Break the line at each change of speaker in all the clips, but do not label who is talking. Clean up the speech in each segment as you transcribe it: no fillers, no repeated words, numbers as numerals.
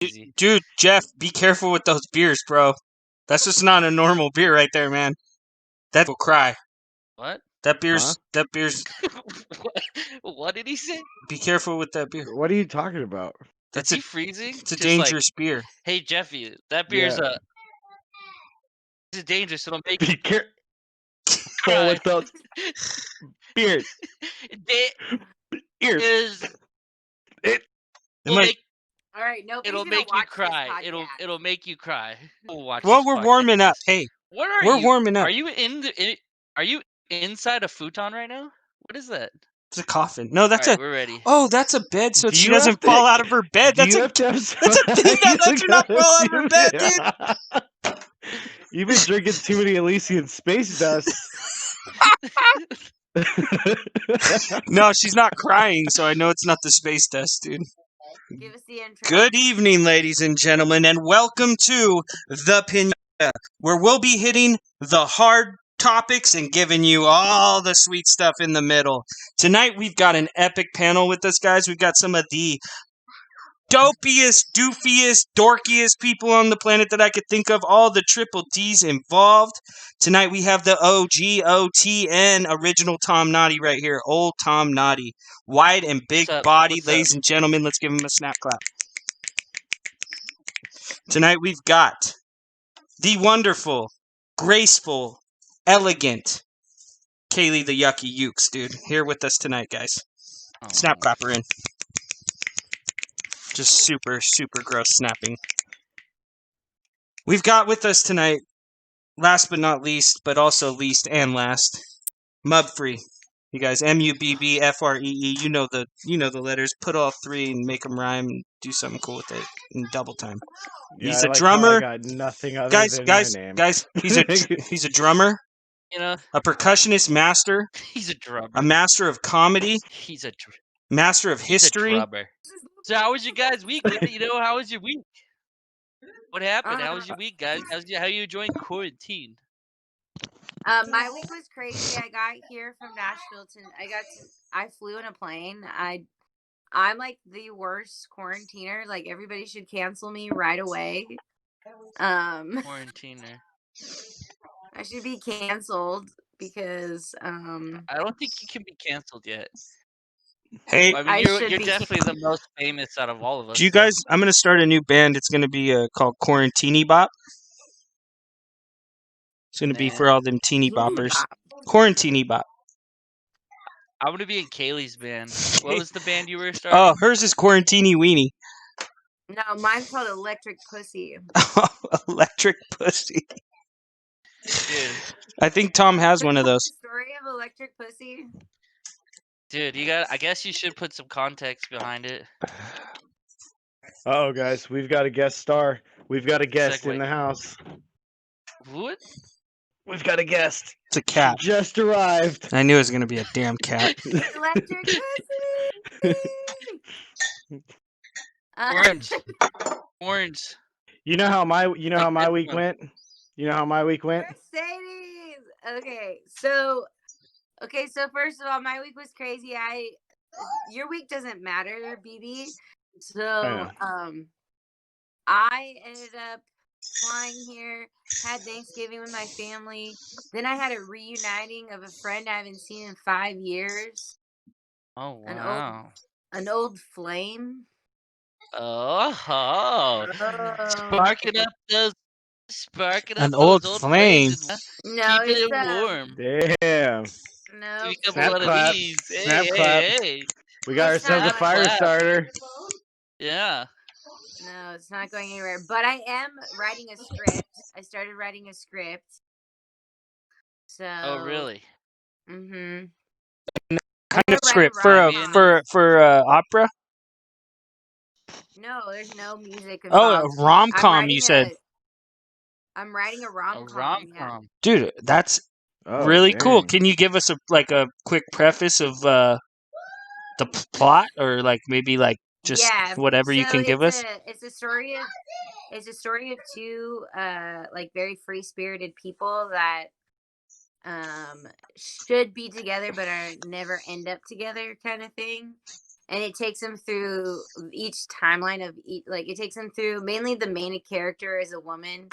Easy.
Dude, Jeff, be careful with those beers, bro. That's just not a normal beer right there, man. That will cry.
What?
That beer's.
Huh?
That beer's.
What did he say?
Be careful with that beer.
What are you talking about?
That's
Is he freezing?
It's a
Just like,
dangerous beer.
hey Jeffy, that beer's
Yeah.
it's dangerous. It'll make
Be
you
careful
cry.
with those beers. Ears.
Is
It
will
might.
make
All right, nobody's
it'll
gonna
make you
watch this
cry.
podcast.
It'll make you cry. We'll watch
Well,
this
we're warming up.
podcast.
Hey,
What are
we're
you?
warming up.
Are you Are you inside a futon right now? What is that?
It's a coffin. No, that's
All right, we're ready.
Oh, that's a bed, so
Do
she
you
doesn't
have to-
fall out of her bed.
Do
That's
you
a.
have to have
That's a thing that lets her not fall out of her bed, dude.
You've been drinking too many Elysian space dust.
No, she's not crying, so I know it's not the space dust, dude.
Give us the intro.
Good evening, ladies and gentlemen, and welcome to The Pinata, where we'll be hitting the hard topics and giving you all the sweet stuff in the middle. Tonight, we've got an epic panel with us, guys. We've got some of the dopiest, doofiest, dorkiest people on the planet that I could think of, all the triple D's involved. Tonight, we have the OGOTN original Tom Noddy right here, old Tom Noddy. Wide and big
What's up?
body,
What's
ladies
up?
and gentlemen. Let's give him a snap clap. Tonight we've got the wonderful, graceful, elegant Kaylee the Yucky Ukes, dude. Here with us tonight, guys. Snap clapper in. Just super, super gross snapping. We've got with us tonight, last but not least, but also least and last, Mubfree. You guys, MUBBFREE. You know the letters. Put all three and make them rhyme. And do something cool with it in double time. He's a drummer.
I got nothing other
Guys,
than
guys,
my name.
guys. He's a drummer,
You know,
a percussionist master,
he's a drummer.
a master of comedy,
He's a
master of history.
drummer. So how was your guys' week? You know, how was your week? What happened? How was your week, guys? How you enjoying quarantine?
My week was crazy. I got here from Nashville I flew in a plane. I'm like the worst quarantiner. Like everybody should cancel me right away.
Quarantiner.
I should be canceled because
I don't think you can be canceled yet.
Hey,
I mean,
I
you're
should be
definitely the most famous out of all of us.
do you guys? I'm gonna start a new band. It's gonna be called Quarantini Bop. It's gonna be
Nah.
for all them teeny boppers. Quarantini Bop.
I'm gonna be in Kaylee's band. What was the band you were starting?
Oh, hers is Quarantini Weenie.
No, mine's called Electric Pussy.
Electric Pussy.
Dude,
I think Tom has one of those.
The story of Electric Pussy.
dude, I guess you should put some context behind it.
Oh, guys, we've got a guest star. We've got a guest in
Segue.
the house.
What?
We've got a guest.
It's a cat.
Just arrived.
I knew it was gonna be a damn cat.
Electric Pussy.
Orange. Orange.
You know how my week
this one.
went? You know how my week went?
Mercedes. Okay, so first of all, my week was crazy. Your week doesn't matter, BB. So I ended up flying here, had Thanksgiving with my family. Then I had a reuniting of a friend I haven't seen in 5 years.
Oh
An
wow.
An old flame.
Oh. Sparking up
An old
those
flame.
flames and
No,
keeping
it's
it warm.
Damn.
no.
Give me a couple
Snap
of
clap.
these. Hey,
Snap
hey,
clap.
hey.
We got
It's
ourselves a
not
fire
clap.
starter.
Yeah.
No, it's not going anywhere. But I am writing a script. I started writing a script. So.
Oh really?
Mm-hmm.
Kind of
write a
script
rom-com.
for opera.
No, there's no music
Oh,
involved.
a rom-com. You said,
I'm writing a
A
rom-com.
rom-com.
dude, that's
Oh,
really cool.
dang.
Can you give us a quick preface of the plot, or like maybe like just whatever you can give us?
It's a story of two like very free-spirited people that should be together but are never end up together kind of thing. and it takes them through each timeline of each. Like it takes them through mainly the main character is a woman,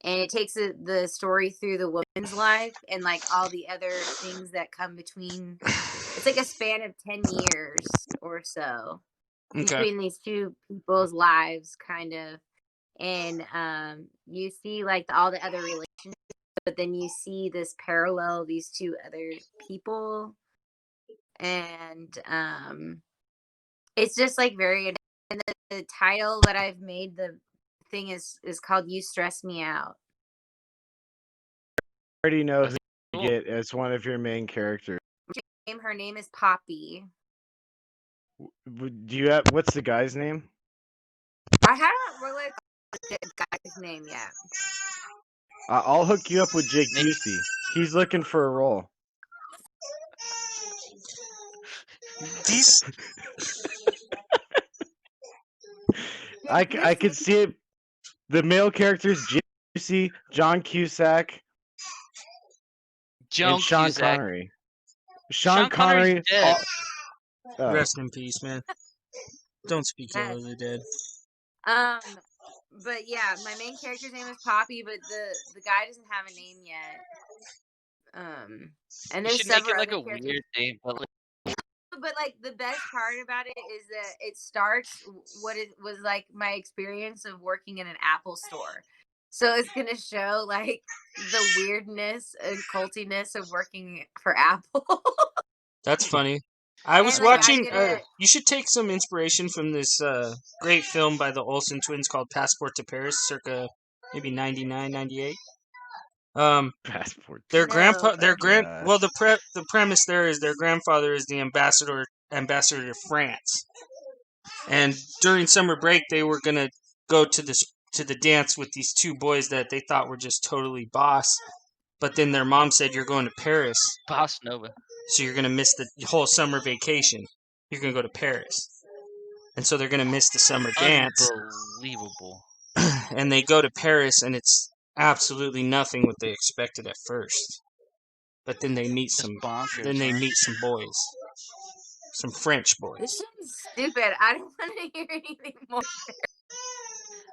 and it takes the story through the woman's life and like all the other things that come between. It's like a span of 10 years or so
Okay.
between these two people's lives, kind of. And you see like all the other relationships, but then you see this parallel these two other people, and it's just like very. And the title that I've made, the thing is called "You Stress Me Out."
I already know who
Cool.
you get as one of your main characters.
Her name is Poppy.
Do you have what's the guy's name?
I haven't really got the guy's name yet.
I'll hook you up with Jake Busey. He's looking for a role.
These
I could see it. The male characters: Jake Busey, John Cusack,
Joan
and Sean
Cusack.
Connery.
Sean Connery's dead.
Oh.
rest in peace, man. Don't speak ill of the dead.
But yeah, my main character's name is Poppy, but the guy doesn't have a name yet. And
You
there's
should make
several
it like
other
a
characters.
weird name, but like,
But like the best part about it is that it starts what it was like my experience of working in an Apple store. So it's gonna show like the weirdness and cultiness of working for Apple.
That's funny. I was
And, like,
watching.
I'm gonna-
You should take some inspiration from this great film by the Olsen twins called Passport to Paris, circa maybe 99, 98.
Passport.
Their
No.
grandpa, their grand.
Yeah.
Well, the premise there is their grandfather is the ambassador to France, and during summer break they were gonna go to the dance with these two boys that they thought were just totally boss, but then their mom said you're going to Paris,
Boss Nova.
so you're gonna miss the whole summer vacation. You're gonna go to Paris, and so they're gonna miss the summer dance.
Unbelievable.
And they go to Paris, and it's absolutely nothing what they expected at first. But then they meet
Just
some.
bonkers.
Then they
huh?
meet some boys, some French
This
boys.
sounds stupid. I don't want to hear anything more.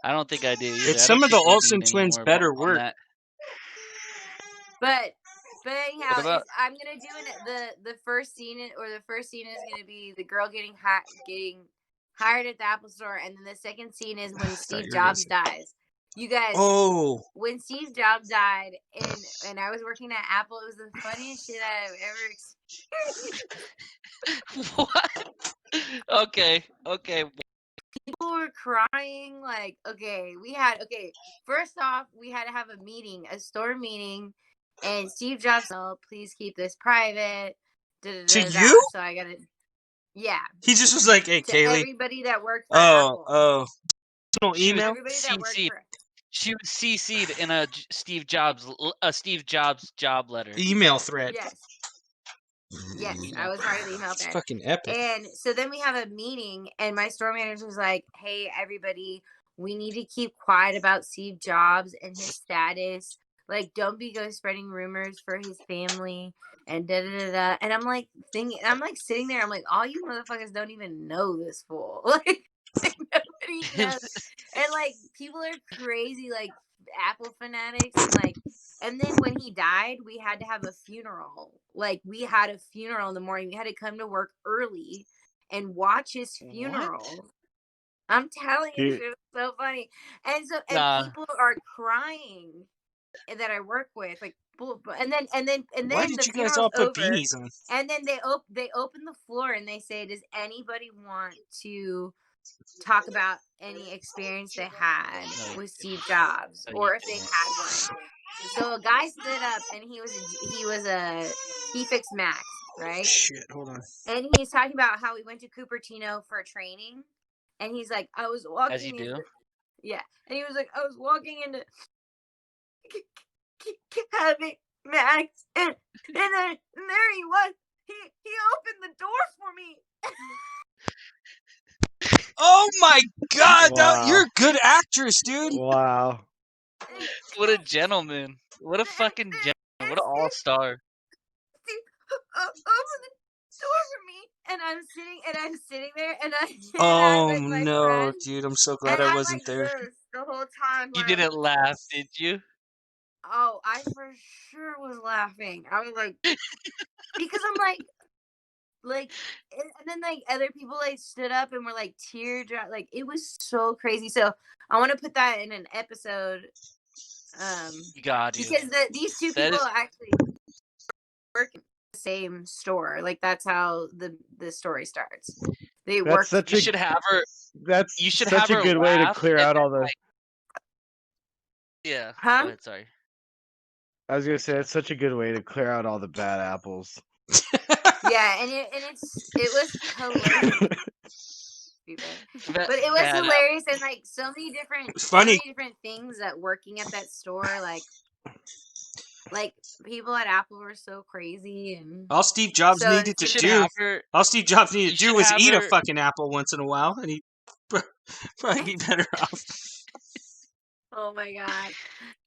I don't think I do either.
It's
I
some
don't
of the
think we're
Olsen
doing any
twins'
more
better
on
work.
that.
But anyhow,
What about-
I'm gonna do the first scene is gonna be the girl getting hired at the Apple store, and then the second scene is when Steve
you were
Jobs
gonna
dies. You guys,
Oh,
when Steve Jobs died, and I was working at Apple, it was the funniest shit I've ever experienced.
What? Okay.
People were crying. Like, first off, we had to have a store meeting, and Steve Jobs, oh, please keep this private.
To you?
So I got to, yeah.
he just was like, "Hey,
To
Kaylee."
everybody that worked for Apple.
Personal
She was
email.
Everybody that worked
CC'd.
for
She was CC'd in a Steve Jobs job letter.
Email thread.
Yes,
Email
I was part of the email
It's
thread.
fucking epic.
And so then we have a meeting, and my store manager was like, "Hey, everybody, we need to keep quiet about Steve Jobs and his status. Like, don't go spreading rumors for his family and da da da da." And I'm like sitting there, I'm like, all you motherfuckers don't even know this fool. Like nobody knows. And like people are crazy, like Apple fanatics, and then when he died, we had to have a funeral. Like we had a funeral in the morning. We had to come to work early and watch his funeral. I'm telling you, it was so funny. And so people are crying that I work with, like, and then
Why did you guys all put beanies on?
And then they open the floor and they say, "Does anybody want to talk about any experience they had with Steve Jobs, or if they had one?" So a guy stood up, and he fixed Macs, right?
Shit, hold on.
And he's talking about how he went to Cupertino for training, and he's like, "I was walking."
As you do.
Yeah, and he was like, "I was walking into having Max, and there he was. He opened the door for me."
Oh my god,
Wow.
you're a good actress, dude.
Wow.
What a gentleman. What a fucking gentleman. What an all-star.
Opened the door for me, I'm sitting there, and I'm
Oh
with my
no,
friend,
dude! I'm so
and
glad I
I'm
wasn't
like
there.
this the whole time.
You
Like,
didn't laugh, did you?
oh, I for sure was laughing. I was like, because I'm like, and then like other people like stood up and were like teardrop. Like it was so crazy. So I want to put that in an episode.
You got you.
Because these two
That
people
is
actually work in the same store. Like that's how the story starts. They
That's
work.
such
you
a
should have her.
that's
You should
such
have
a
her
good way to
laugh
clear
and
out
then,
all the.
like, yeah.
Huh?
Go ahead. Sorry.
I was gonna say that's such a good way to clear out all the bad apples.
Yeah, and it was hilarious. But it was
Bad
hilarious, and like so many different things that working at that store, like people at Apple were so crazy, and
All Steve Jobs
so
needed
You
to
should
do.
have her.
All Steve Jobs needed
You
to do
should
was
have
eat a
her.
fucking apple once in a while, and he'd probably be better off.
oh my god.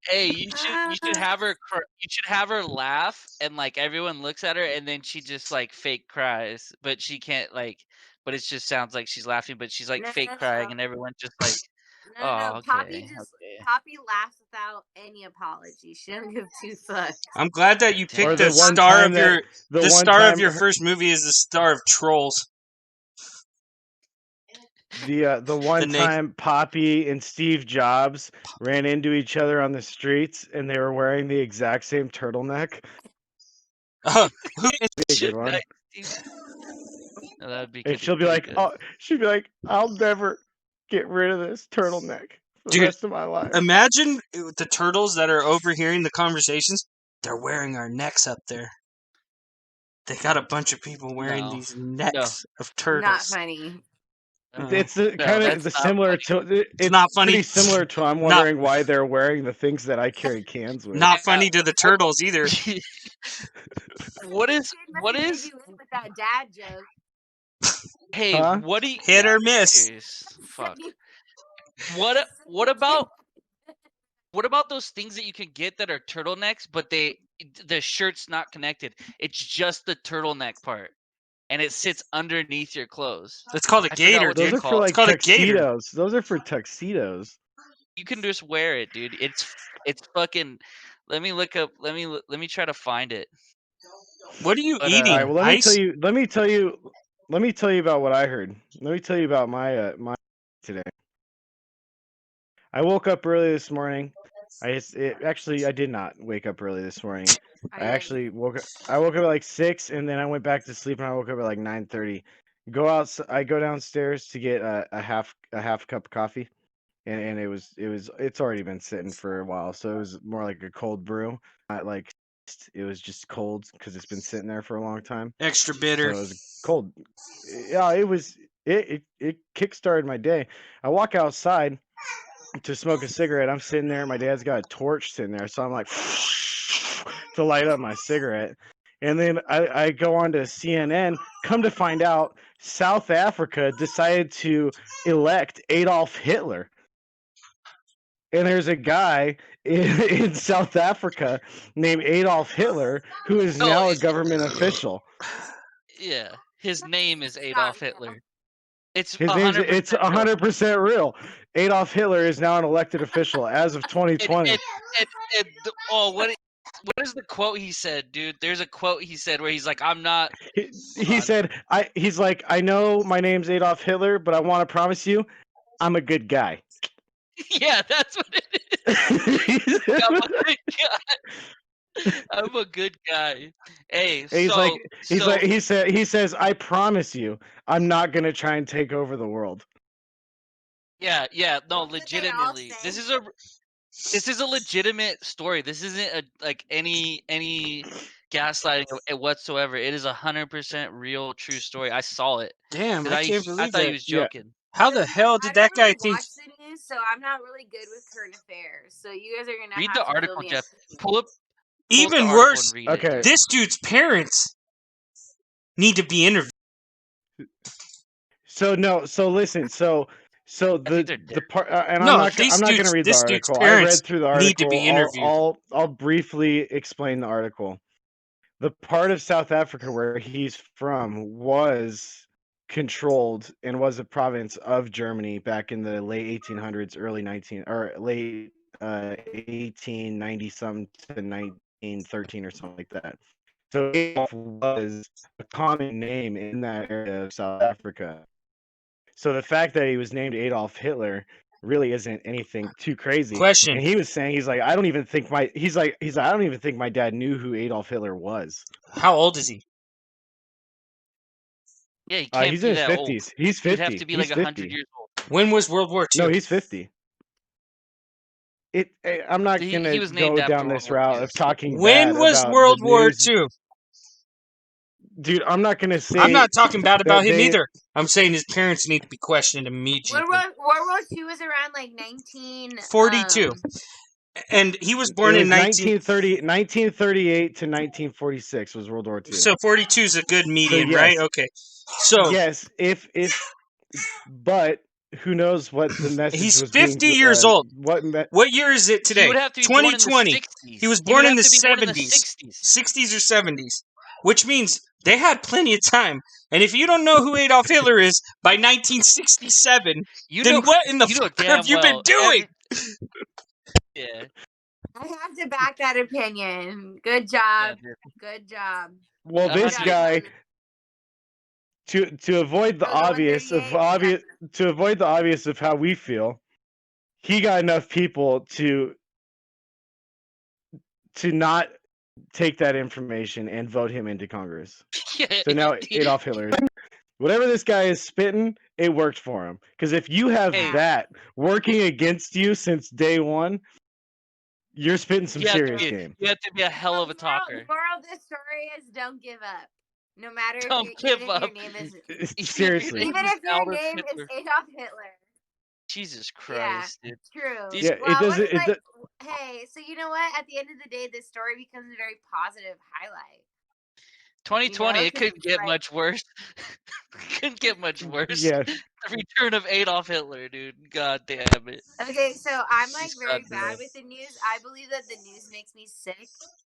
Hey, you should have her. You should have her laugh, and like everyone looks at her, and then she just like fake cries, but she can't like. But it just sounds like she's laughing, but she's like
No,
fake
no,
crying,
no.
and everyone's just like,
No,
"Oh,
Poppy
okay, okay."
Poppy laughs without any apology. She doesn't give two fucks.
I'm glad that you
Damn.
picked the
one
star
time
of your
the
the
one
star of
time
your first movie is the star of Trolls.
the one
name-
time Poppy and Steve Jobs ran into each other on the streets and they were wearing the exact same turtleneck.
Who
Be a good one.
Nice, dude. No, that would be.
And she'll be
pretty
like,
good.
"Oh, she'd be like, I'll never get rid of this turtleneck for the
Dude,
rest of my life."
imagine the turtles that are overhearing the conversations. They're wearing our necks up there. They got a bunch of people wearing
No.
these necks of
Not
turtles.
funny.
It's
No,
kind of
that's
the
not
similar
funny.
to it's
not funny.
pretty similar to I'm
Not-
wondering why they're wearing the things that I carry cans with.
Not funny to the turtles either.
What is? What
Made
is?
you end with that dad joke.
Hey,
Huh?
what do you?
Hit or miss.
Serious. Fuck. What about those things that you can get that are turtlenecks, but the shirt's not connected? It's just the turtleneck part, and it sits underneath your clothes.
It's called a
I forgot
gator,
what
Those
they're
dude.
are for
called.
like
It's called a gator.
tuxedos. Those are for tuxedos.
You can just wear it, dude. It's fucking. Let me look up. Let me try to find it.
What are you
But,
eating?
All right, well, let
Ice?
me tell you about what I heard. Let me tell you about my my today. I woke up early this morning. Actually, I did not wake up early this morning. I actually woke up at like 6, and then I went back to sleep, and I woke up at like 9:30. I go downstairs to get a half cup of coffee, and it's already been sitting for a while, so it was more like a cold brew, not like it was just cold because it's been sitting there for a long time.
Extra
So
bitter.
it was cold. Yeah, it kickstarted my day. I walk outside to smoke a cigarette. I'm sitting there. My dad's got a torch sitting there, so I'm like to light up my cigarette. And then I go on to CNN. Come to find out, South Africa decided to elect Adolf Hitler. And there's a guy in South Africa named Adolf Hitler who is now a government official.
Yeah, his name is Adolf Hitler. It's
His name's
100%
it's 100% real. Adolf Hitler is now an elected official as of 2020.
What is the quote he said, dude? There's a quote he said where he's like, "I'm not."
He said, he's like, "I know my name's Adolf Hitler, but I want to promise you, I'm a good guy."
Yeah, that's what it is. I'm a good guy. I'm a good guy. Hey,
he says, "I promise you, I'm not gonna try and take over the world."
Yeah, no,
What did they all
legitimately.
say?
This is a legitimate story. This isn't any gaslighting whatsoever. It is 100% real, true story. I saw it.
Damn, I can't
I
believe
thought he
that.
was
Yeah.
joking.
How the hell did
I
that
don't
guy
really
think?
watch the news, so I'm not really good with current affairs. So you guys are gonna
Read
have
the
to fill
article,
me in.
Jeff. Pull up
Even
the
worse,
article and read it.
Okay.
this dude's parents need to be interviewed.
So listen. So
think they're
the part, and
No,
I'm not
these
going
dudes-
to read the
this dude's
article. I
parents
read through the
need to
article.
be interviewed.
I'll briefly explain the article. the part of South Africa where he's from was controlled and was a province of Germany back in the late 1800s, early 19 or late 1890 something to 1913 or something like that. So Adolf was a common name in that area of South Africa. So the fact that he was named Adolf Hitler really isn't anything too crazy.
Question.
And he was saying he's like, I don't even think my I don't even think my dad knew who Adolf Hitler was.
How old is he?
Yeah, you can't
He's
be
in his
that old.
50s. He's 50.
You'd have to be
he's
like 100 years old.
When was World War II?
No, he's 50. I'm not
He
gonna
was named
go
after
down
World
this
War
route
II.
of talking
When
bad
was
about
World
the
War
news.
II?
Dude, I'm not gonna say.
I'm not talking bad about him
they-
either. I'm saying his parents need to be questioned immediately.
World War II was around like
42. And he was born
it
in
was 1938 to 1946 was World War II.
So 42 is a good median,
yes.
right? Okay. So
yes, but who knows what the message
he's
was
50
being,
years old.
What
year is it today?
He would have to be born in the
2020.
60s.
He was
He
born
would
in
have
the
to be born in the
70s.
60s.
60s or 70s. Which means they had plenty of time. And if you don't know who Adolf Hitler is by 1967, then what in the fuck have you been doing?
Yeah.
I have to back that opinion. Good job. Good job.
Well, this
Good
guy, to avoid the obvious of how we feel, he got enough people to not take that information and vote him into Congress.
Yeah.
So now Adolf Hitler, whatever this guy is spitting, it worked for him. Because if you have that working against you since day one, you're spitting some serious game.
You have to be a hell of a talker.
The moral of this story is don't give up. No matter
Don't
if
give
your
up.
name is
Seriously.
even if your
Adolf
name
Hitler.
is Adolf Hitler.
Jesus Christ, dude.
True.
Yeah,
well,
it doesn't.
Hey, so you know what? At the end of the day, this story becomes a very positive highlight.
2020,
You know,
it couldn't get much worse. Couldn't get much worse.
Yeah.
The return of Adolf Hitler, dude. God damn it.
Okay, so I'm like
He's
very
sucked,
bad
man.
with the news. I believe that the news makes me sick.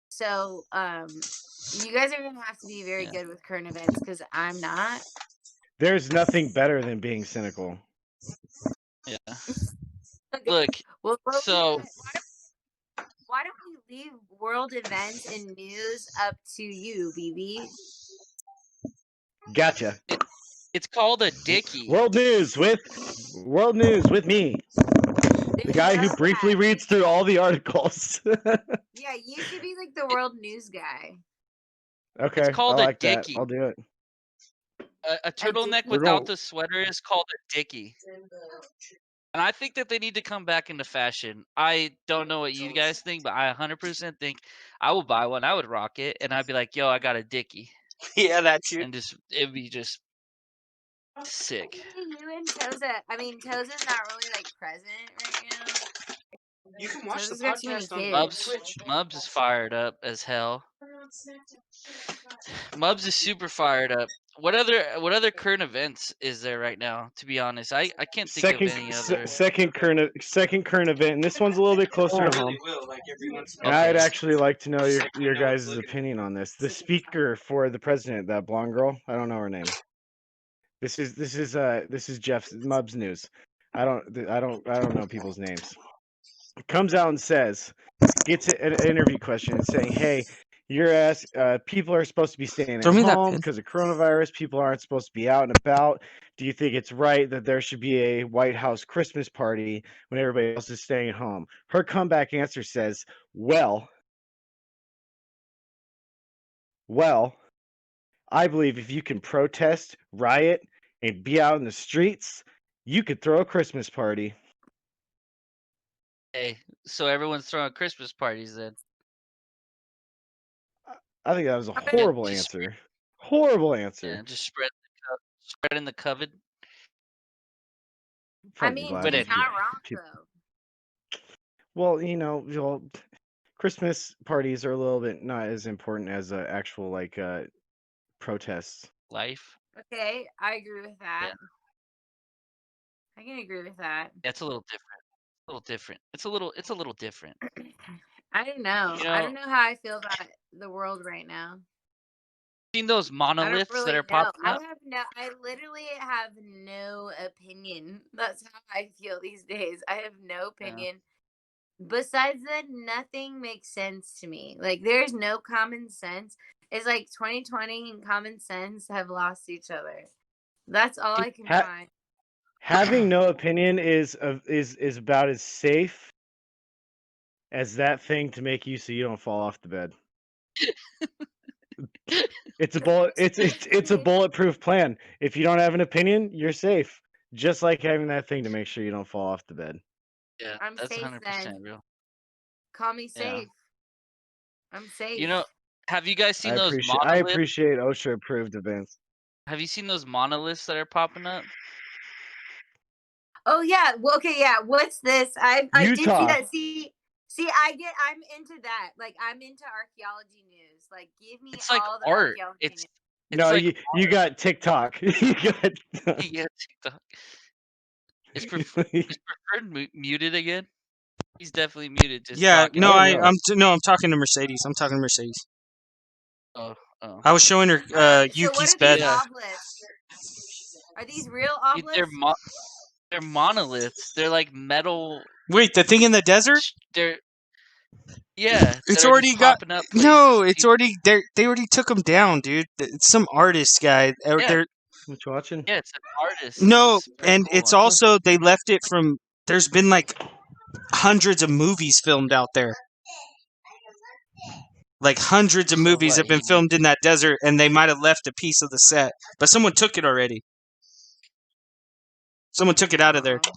So, you guys are gonna have to be very good with current events because I'm not.
There's nothing better than being cynical.
Yeah.
Okay.
Look,
Well,
so
why don't we leave world events and news up to you, BB?
Gotcha.
It's called a dickie.
World news with me, the guy who briefly reads through all the articles.
Yeah, you should be like the world news guy.
Okay,
It's called
I
a
like that.
dickie.
I'll do it.
A turtleneck
We're
without
going-
the sweater is called a dickie. And I think that they need to come back into fashion. I don't know what you guys think, but I 100% think I will buy one. I would rock it, and I'd be like, "Yo, I got a dickie,"
Yeah, that's you.
and it'd be just sick.
You and Toza. I mean, Toza's not really like present right now.
You can watch the
Toza's got too many
podcast on
kids.
Twitch.
Mubs is fired up as hell. Mubs is super fired up. What other current events is there right now? To be honest, I can't think of any other.
Second current event, and this one's a little bit closer to home. And I'd actually like to know your guys' opinion on this. The speaker for the president, that blonde girl, I don't know her name. This is Jeff's Mubs news. I don't know people's names. Comes out and says, gets an interview question saying, "Hey, people are supposed to be staying at home because of coronavirus. People aren't supposed to be out and about. Do you think it's right that there should be a White House Christmas party when everybody else is staying at home?" Her comeback answer says, well, I believe if you can protest, riot, and be out in the streets, you could throw a Christmas party.
Hey, so everyone's throwing Christmas parties then.
I think that was a horrible answer. Horrible answer.
Yeah, just spreading the COVID.
I mean, it's not wrong though.
Well, Christmas parties are a little bit not as important as actual protests.
Life.
Okay, I agree with that.
Yeah.
I can agree with that.
That's a little different. It's a little different.
I don't know. I don't know how I feel about the world right now.
seen those
I don't
monoliths
really
that are
know.
popping up?
I literally have no opinion. That's how I feel these days. I have no
Yeah.
opinion. Besides that, nothing makes sense to me. Like, there's no common sense. It's like 2020 and common sense have lost each other. That's all I can
Ha-
find.
Having no opinion is about as safe as that thing to make you so you don't fall off the bed. It's a bulletproof plan. If you don't have an opinion, you're safe. Just like having that thing to make sure you don't fall off the bed.
Yeah,
I'm
that's
safe
100%
then.
real.
Call me
Yeah.
safe. I'm safe.
You know, have you guys
I
seen those
appreciate
monoliths?
OSHA approved events.
Have you seen those monoliths that are popping up?
Oh yeah. Well, okay, yeah. What's this? I did see
Utah.
that. I'm into that. Like, I'm into archaeology news. Like, give me
It's like
all the
art.
archaeology
It's
news.
No,
like
you got TikTok. You got
yeah, TikTok. Is Preferred muted again? He's definitely muted. Just
Yeah,
talking.
no,
Oh, no.
I'm talking to Mercedes. I'm talking to Mercedes.
Oh.
I was showing her
So
Yuki's
what are
bed.
these
Yeah.
obelisks? Are these real
Dude,
obelisks?
they're monoliths. They're like metal.
Wait, the thing in the desert?
They're yeah.
It's
That are
already
just
got.
popping up.
No,
places.
it's already. They already took them down, dude. It's some artist guy.
Yeah.
They're
What you watching?
Yeah, it's an artist.
no,
It's pretty
and
cool,
it's
honestly.
also they left it from. There's been like hundreds of movies filmed out there. Like hundreds of
So
movies
what,
have been
he-
filmed in that desert, and they might have left a piece of the set, but someone took it already. Someone took it out of there.
Uh-oh.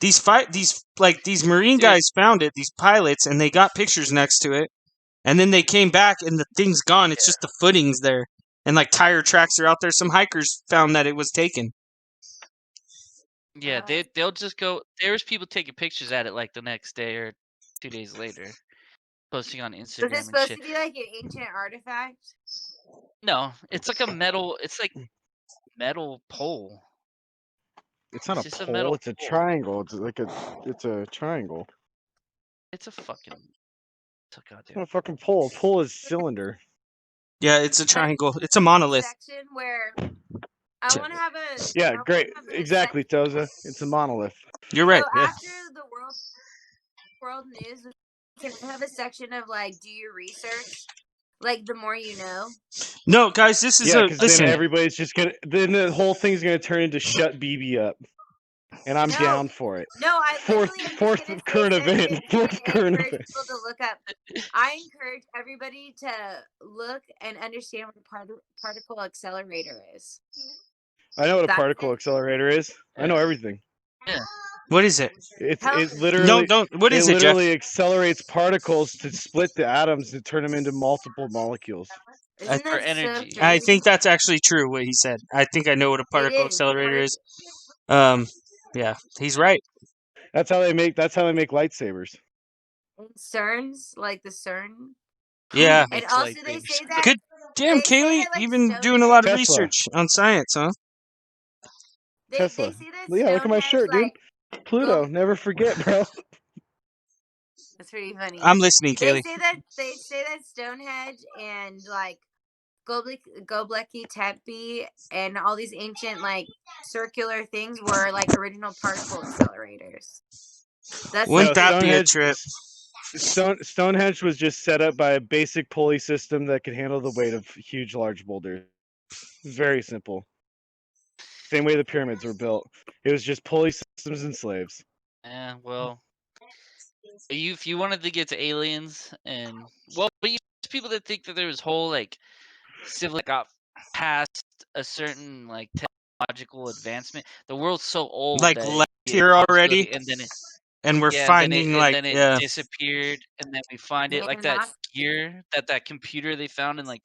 These Marine
Dude.
guys found it, these pilots, and they got pictures next to it. And then they came back and the thing's gone. It's just the footings there. And like tire tracks are out there. Some hikers found that it was taken.
Yeah, they'll just go. There's people taking pictures at it like the next day or 2 days later, posting on
Was
Instagram
it
and
supposed
shit.
to be like an ancient artifact?
No, it's like a metal. It's like metal pole.
It's not
It's
a
just a
pole.
metal
It's a
pole.
triangle. It's a triangle.
It's a fucking. It's a
It's not
goddamn.
a fucking pole. A pole is cylinder.
Yeah, it's a triangle. It's a monolith.
Section where I want to have a
Yeah,
I wanna
great.
have a
Exactly,
section-
Toza. It's a monolith.
You're right.
So
Yeah.
after the world news, can I have a section of like, do your research? Like, the more you know.
No, guys, this is
Yeah,
a
because then
listen.
everybody's just gonna. Then the whole thing's gonna turn into shut BB up, and I'm
No.
down for it.
No, I
Fourth
literally am just
fourth
gonna say
current
something
event. Fourth
and
current
encourage
event.
people to look up. I encourage everybody to look and understand what a particle accelerator is.
I know what a
That's
particle
it.
accelerator is. I know everything.
What is it?
It
Tell-
literally.
No, don't. What is it, Jeff?
literally accelerates particles to split the atoms to turn them into multiple molecules.
Isn't
For
that so
energy.
I
crazy?
think that's actually true what he said. I think I know what a particle
is.
accelerator
What
is. Yeah, he's right.
That's how they make lightsabers.
CERNs, like the CERN.
Yeah.
And
Makes
also
lightsabers.
they say that
Good. Damn,
they say
Kaylee,
that, like,
you've been doing a lot of
Tesla.
research on science, huh?
they
Tesla.
say that
Yeah, look at my
Stonehenge,
shirt, dude.
like,
Pluto. Never forget, bro.
That's pretty funny.
I'm listening,
They
Kaylee.
say that Stonehenge and like Göbekli Tepe and all these ancient like circular things were like original particle accelerators. That's
Wouldn't
like
that be a
Stonehenge-
trip?
Stonehenge was just set up by a basic pulley system that could handle the weight of huge, large boulders. Very simple. Same way the pyramids were built. It was just pulley systems and slaves.
Yeah, well, if you wanted to get to aliens and but you people that think that there was whole like civil got past a certain like technological advancement. The world's so old
Like
that
left
it'd be a
here already,
possibility, and then it
and we're
yeah,
finding like
then it
yeah.
disappeared, and then we find it like that gear that computer they found in like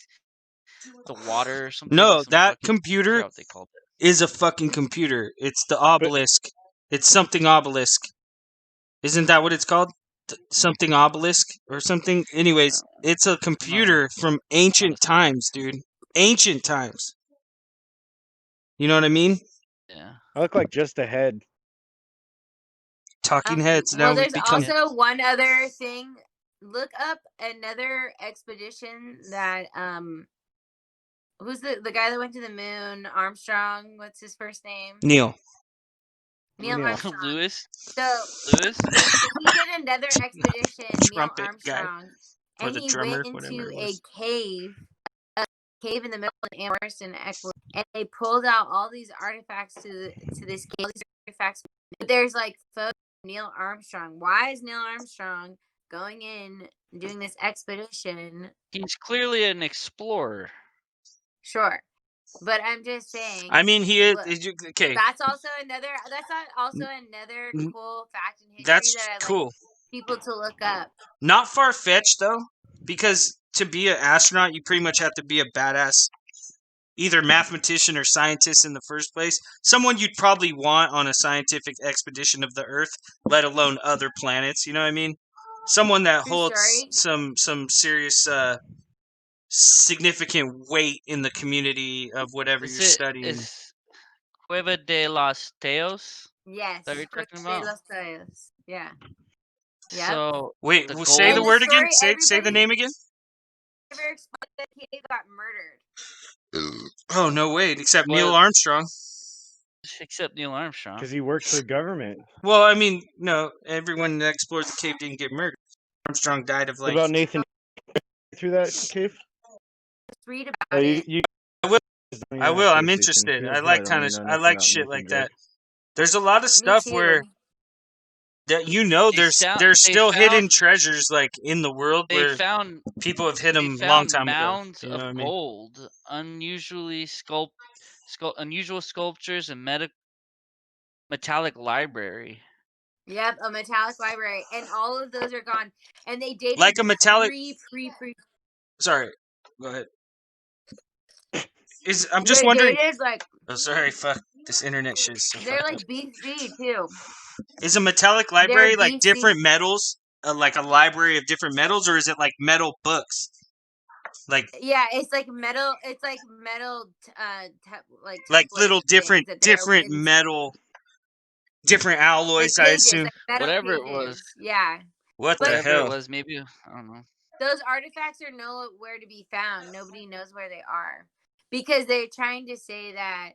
the water or something.
No,
some
that
fucking, I
computer
forgot what they called it.
is a fucking computer. It's the obelisk. It's something obelisk. Isn't that what it's called? Something obelisk or something? Anyways, it's a computer from ancient times, dude. Ancient times. You know what I mean?
Yeah.
I look like just a head.
Talking heads. Now
well,
we
there's
become.
also one other thing. Look up another expedition that who's the guy that went to the moon? Armstrong. What's his first name?
Neil.
Neil
Neil.
Armstrong.
Lewis.
So
Lewis.
he did another expedition, Neil
Trumpet guy.
Armstrong,
Or
and
the
he
drummer,
went
whatever
into
it
a
was.
cave in the middle of Amherst and Ecuador, and they pulled out all these artifacts to this cave. All these artifacts, but there's like photos of Neil Armstrong. Why is Neil Armstrong going in doing this expedition?
He's clearly an explorer.
Sure, but I'm just saying.
I mean, he is.
look,
Okay,
That's also another. That's also another
Mm,
cool fact in history
that's
that I like
cool.
people to look up.
Not far fetched though, because to be an astronaut, you pretty much have to be a badass, either mathematician or scientist in the first place. Someone you'd probably want on a scientific expedition of the Earth, let alone other planets. You know what I mean? Someone that
True
holds
story.
some serious significant weight in the community of whatever you're studying.
Is Cueva de los Teos
Yes,
that you're
Cueva
talking
de
about?
los Teos. Yeah. Yep.
So
Wait,
the
say the
gold-
word again.
story
Say the name again.
Ever explained that he got murdered?
Oh no, wait. Except Neil
Well-
Armstrong.
except Neil Armstrong.
Because he worked for the government.
Well, I mean, no. Everyone that explored the cave didn't get murdered. Armstrong died of
What
like.
about Nathan through that cave?
Let's read
Oh,
about it.
I will. I'm interested. I like I like shit like that. There's a lot of stuff
Me
where
too.
that
They
there's still hidden
found-
treasures like in the world
They
where
found
people have hid
they
them
found
long time ago.
mounds
You know
of
what I mean?
gold, unusual sculptures, and metallic library.
Yep, a metallic library, and all of those are gone. And they dated
Like a metallic-
pre.
Sorry. Go ahead. I'm just
They
wondering.
dated like
Oh, sorry. Fuck. This internet shit is so
they're
fucked
like
up.
BC too.
Is a metallic library like
BC.
different metals? Like a library of different metals, or is it like metal books? Like
Yeah, it's like metal. It's like metal. Like
little
templates and things
different
that they're opening-
metal, different alloys.
like
I
pages,
assume.
like metal
Whatever it
pages.
was.
Yeah.
What the
Whatever
hell?
it was, maybe I don't know.
Those artifacts are nowhere to be found. Nobody knows where they are because they're trying to say that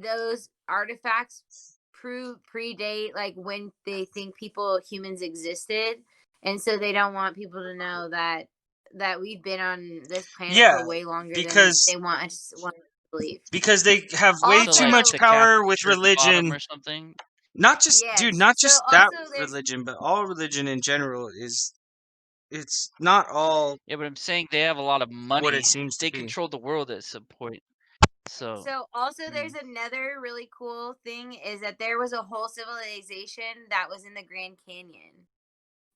those artifacts predate like when they think humans existed, and so they don't want people to know that we've been on this planet
Yeah,
for way longer
because-
than they want to believe.
Because they have way
Also,
too
like,
much
the
power
Catholic
with
Church bottom
religion.
or something.
Not just,
Yes.
dude, not just
So
that
also there's-
religion, but all religion in general is. It's not all
Yeah, but I'm saying they have a lot of money.
what it seems to
They
be.
control the world at some point. So
also there's another really cool thing is that there was a whole civilization that was in the Grand Canyon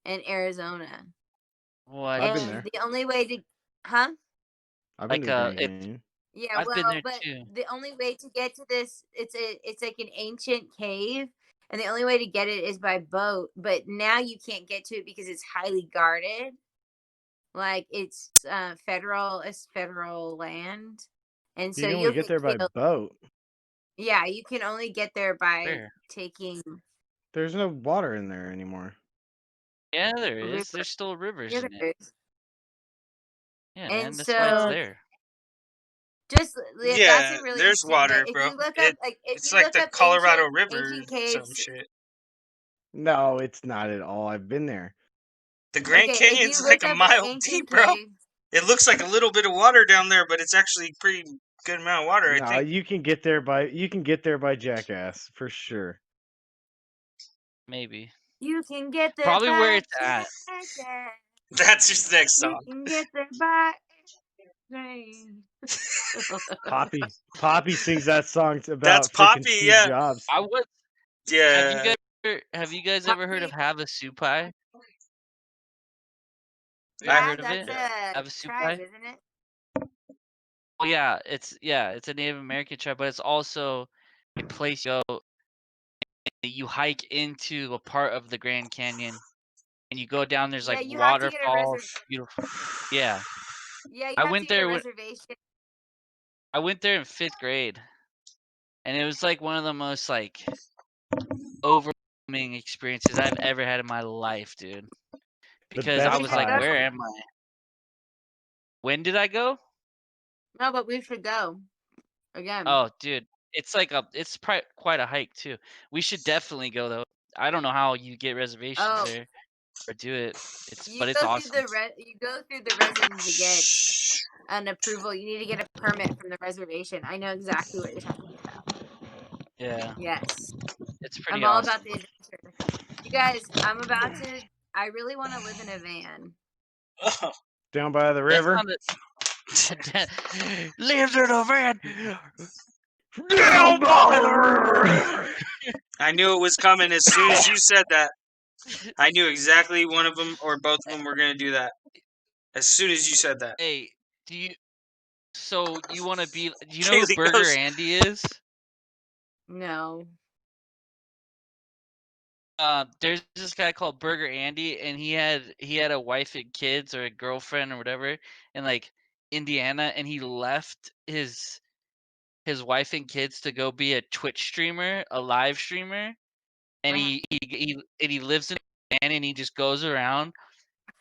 in Arizona.
what?
I've been
And
there.
the only way to Huh?
I've been
Like,
to the Grand
it-
Canyon.
Yeah,
I've been
well,
there
but
too.
the only way to get to this, it's like an ancient cave, and the only way to get it is by boat. But now you can't get to it because it's highly guarded. Like it's federal land, and so
You can
you'll
only get there by
killed.
boat.
Yeah, you can only get there by
Where?
taking.
There's no water in there anymore.
Yeah, there
A
is.
river.
There's still rivers
Yeah,
in it.
there is.
Yeah,
And
man. That's why it's
so-
there.
Just
Yeah,
that's a really
there's
interesting
water,
bit. If
bro.
you look
It-
up, like if
It's
you
like
look
the
up
Colorado
ancient,
River
ancient
or some
caves,
shit.
No, it's not at all. I've been there.
The Grand
okay, if
Canyon's
you
like
look
a
up
mile
ancient
deep, bro.
cave-
It looks like a little bit of water down there, but it's actually pretty good amount of water. I
No,
think.
you can get there by Jackass for sure.
Maybe.
You can get there
Probably where
by
it's at.
Jackass.
That's just the next
You
song.
can get there by train.
Poppy sings that song about
That's
freaking
Poppy,
Steve
yeah.
Jobs.
I would.
Yeah.
Have you guys ever heard of Havasupai?
Yeah,
heard of
that's
it?
a
Havasupai?
tribe, isn't it?
Well, yeah, it's a Native American tribe, but it's also a place you go. You hike into a part of the Grand Canyon, and you go down. There's
Yeah,
like
you have to get a
waterfalls, beautiful. Yeah,
Yeah, you
I
have
went
to get
there
a
when-
reservation.
I went there in 5th grade, and it was like one of the most like overwhelming experiences I've ever had in my life, dude. Because I
best
was like,
time.
where am I? When did I go?
No, but we should go again.
Oh, dude, it's like it's quite a hike too. We should definitely go though. I don't know how you get reservations
Oh.
there or do it.
You
But it's
go
awesome.
through you go through the residence to get an approval. You need to get a permit from the reservation. I know exactly what you're talking about.
Yeah,
Yes.
it's pretty
I'm all
awesome.
about the adventure. You guys, I really want to live in a van.
Down by the
That's
river.
not lives in a van.
Down by the river.
I knew it was coming as soon as you said that. I knew exactly one of them or both of them were going to do that. As soon as you said that.
Hey, so you want to be? Do you know who
Kaylee
Burger
goes-
Andy is?
No.
There's this guy called Burger Andy, and he had a wife and kids or a girlfriend or whatever in like Indiana, and he left his wife and kids to go be a Twitch streamer, a live streamer, and he lives in a van, and he just goes around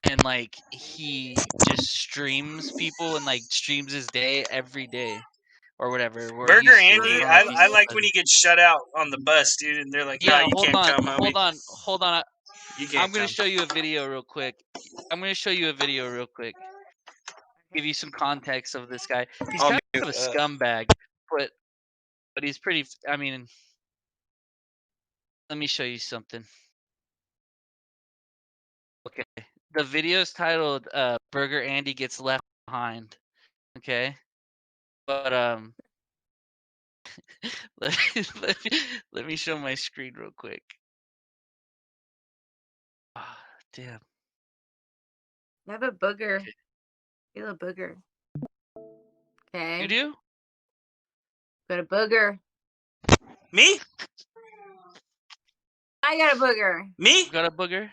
and like he just streams people and like streams his day every day or whatever. We're
Burger
used to.
Andy,
don't know if
I
you-
like when he gets shut out on the bus, dude, and they're like, "No,
Yeah,
you
hold
can't
on,
come, homie.
hold on.
You
I'm
can't
gonna
come."
show you a video real quick. Give you some context of this guy. He's
I'll
kind
mute,
of a scumbag, but he's pretty. I mean, let me show you something. Okay, the video is titled "Burger Andy Gets Left Behind." Okay, but let let me show my screen real quick. Ah, damn.
I have a booger. Feel a booger. Okay.
You do?
Got a booger.
Me?
I got a booger.
Me?
You got a booger?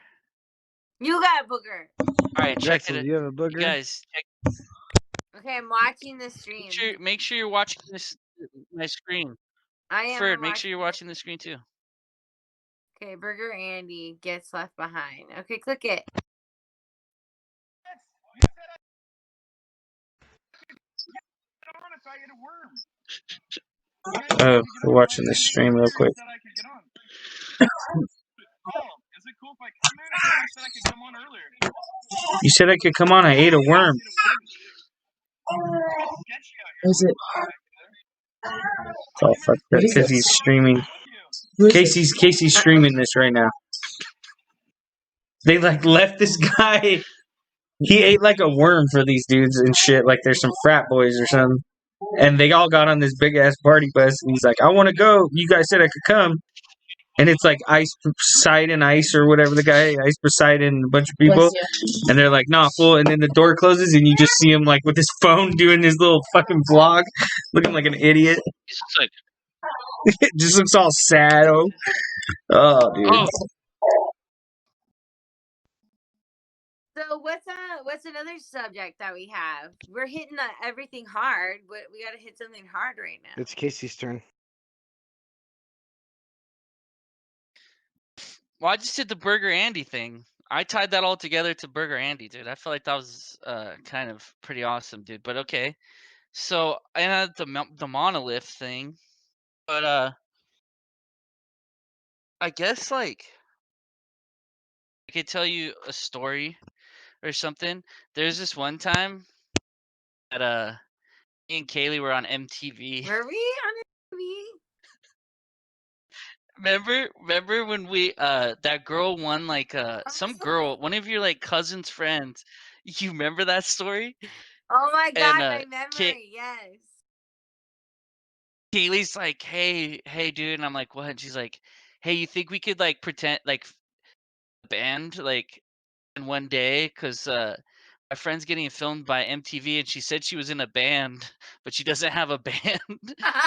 You got a booger.
All right, check
Drexel,
it.
do you have a
You
booger?
guys,
Okay, I'm watching the stream.
make sure you're watching my screen.
I am.
Ferd,
I'm
make sure you're
it.
watching the screen too.
Okay, Burger Andy gets left behind. Okay, click it.
Oh, we're watching this stream real quick. You said I could come on. I ate a worm. Is it? Oh, fuck that. Because he's streaming. Casey's streaming this right now. They like left this guy. He ate like a worm for these dudes and shit. Like there's some frat boys or something. And they all got on this big ass party bus. And he's like, I want to go. You guys said I could come. And it's like Ice Poseidon Ice or whatever the guy, Ice Poseidon and a bunch of people. And they're like, nah, fool. And then the door closes and you just see him like with his phone doing his little fucking vlog, looking like an idiot.
It's just like,
It just looks all sad. Oh, dude.
oh,
So what's another subject that we have? We're hitting everything hard. We got to hit something hard right now.
It's Casey's turn.
well, I just did the Burger Andy thing. I tied that all together to Burger Andy, dude. I feel like that was kind of pretty awesome, dude. But okay, so I had the monolith thing, but I guess like I could tell you a story or something. There's this one time that me and Kaylee were on MTV.
Were we on TV?
Remember when we that girl won like some
so-
girl, one of your like cousin's friends. You remember that story?
Oh my god,
And,
my memory. Yes.
Kaylee's like, hey, dude, and I'm like, what? And she's like, hey, you think we could like pretend like band like in one day? Cause my friend's getting filmed by MTV, and she said she was in a band, but she doesn't have a band.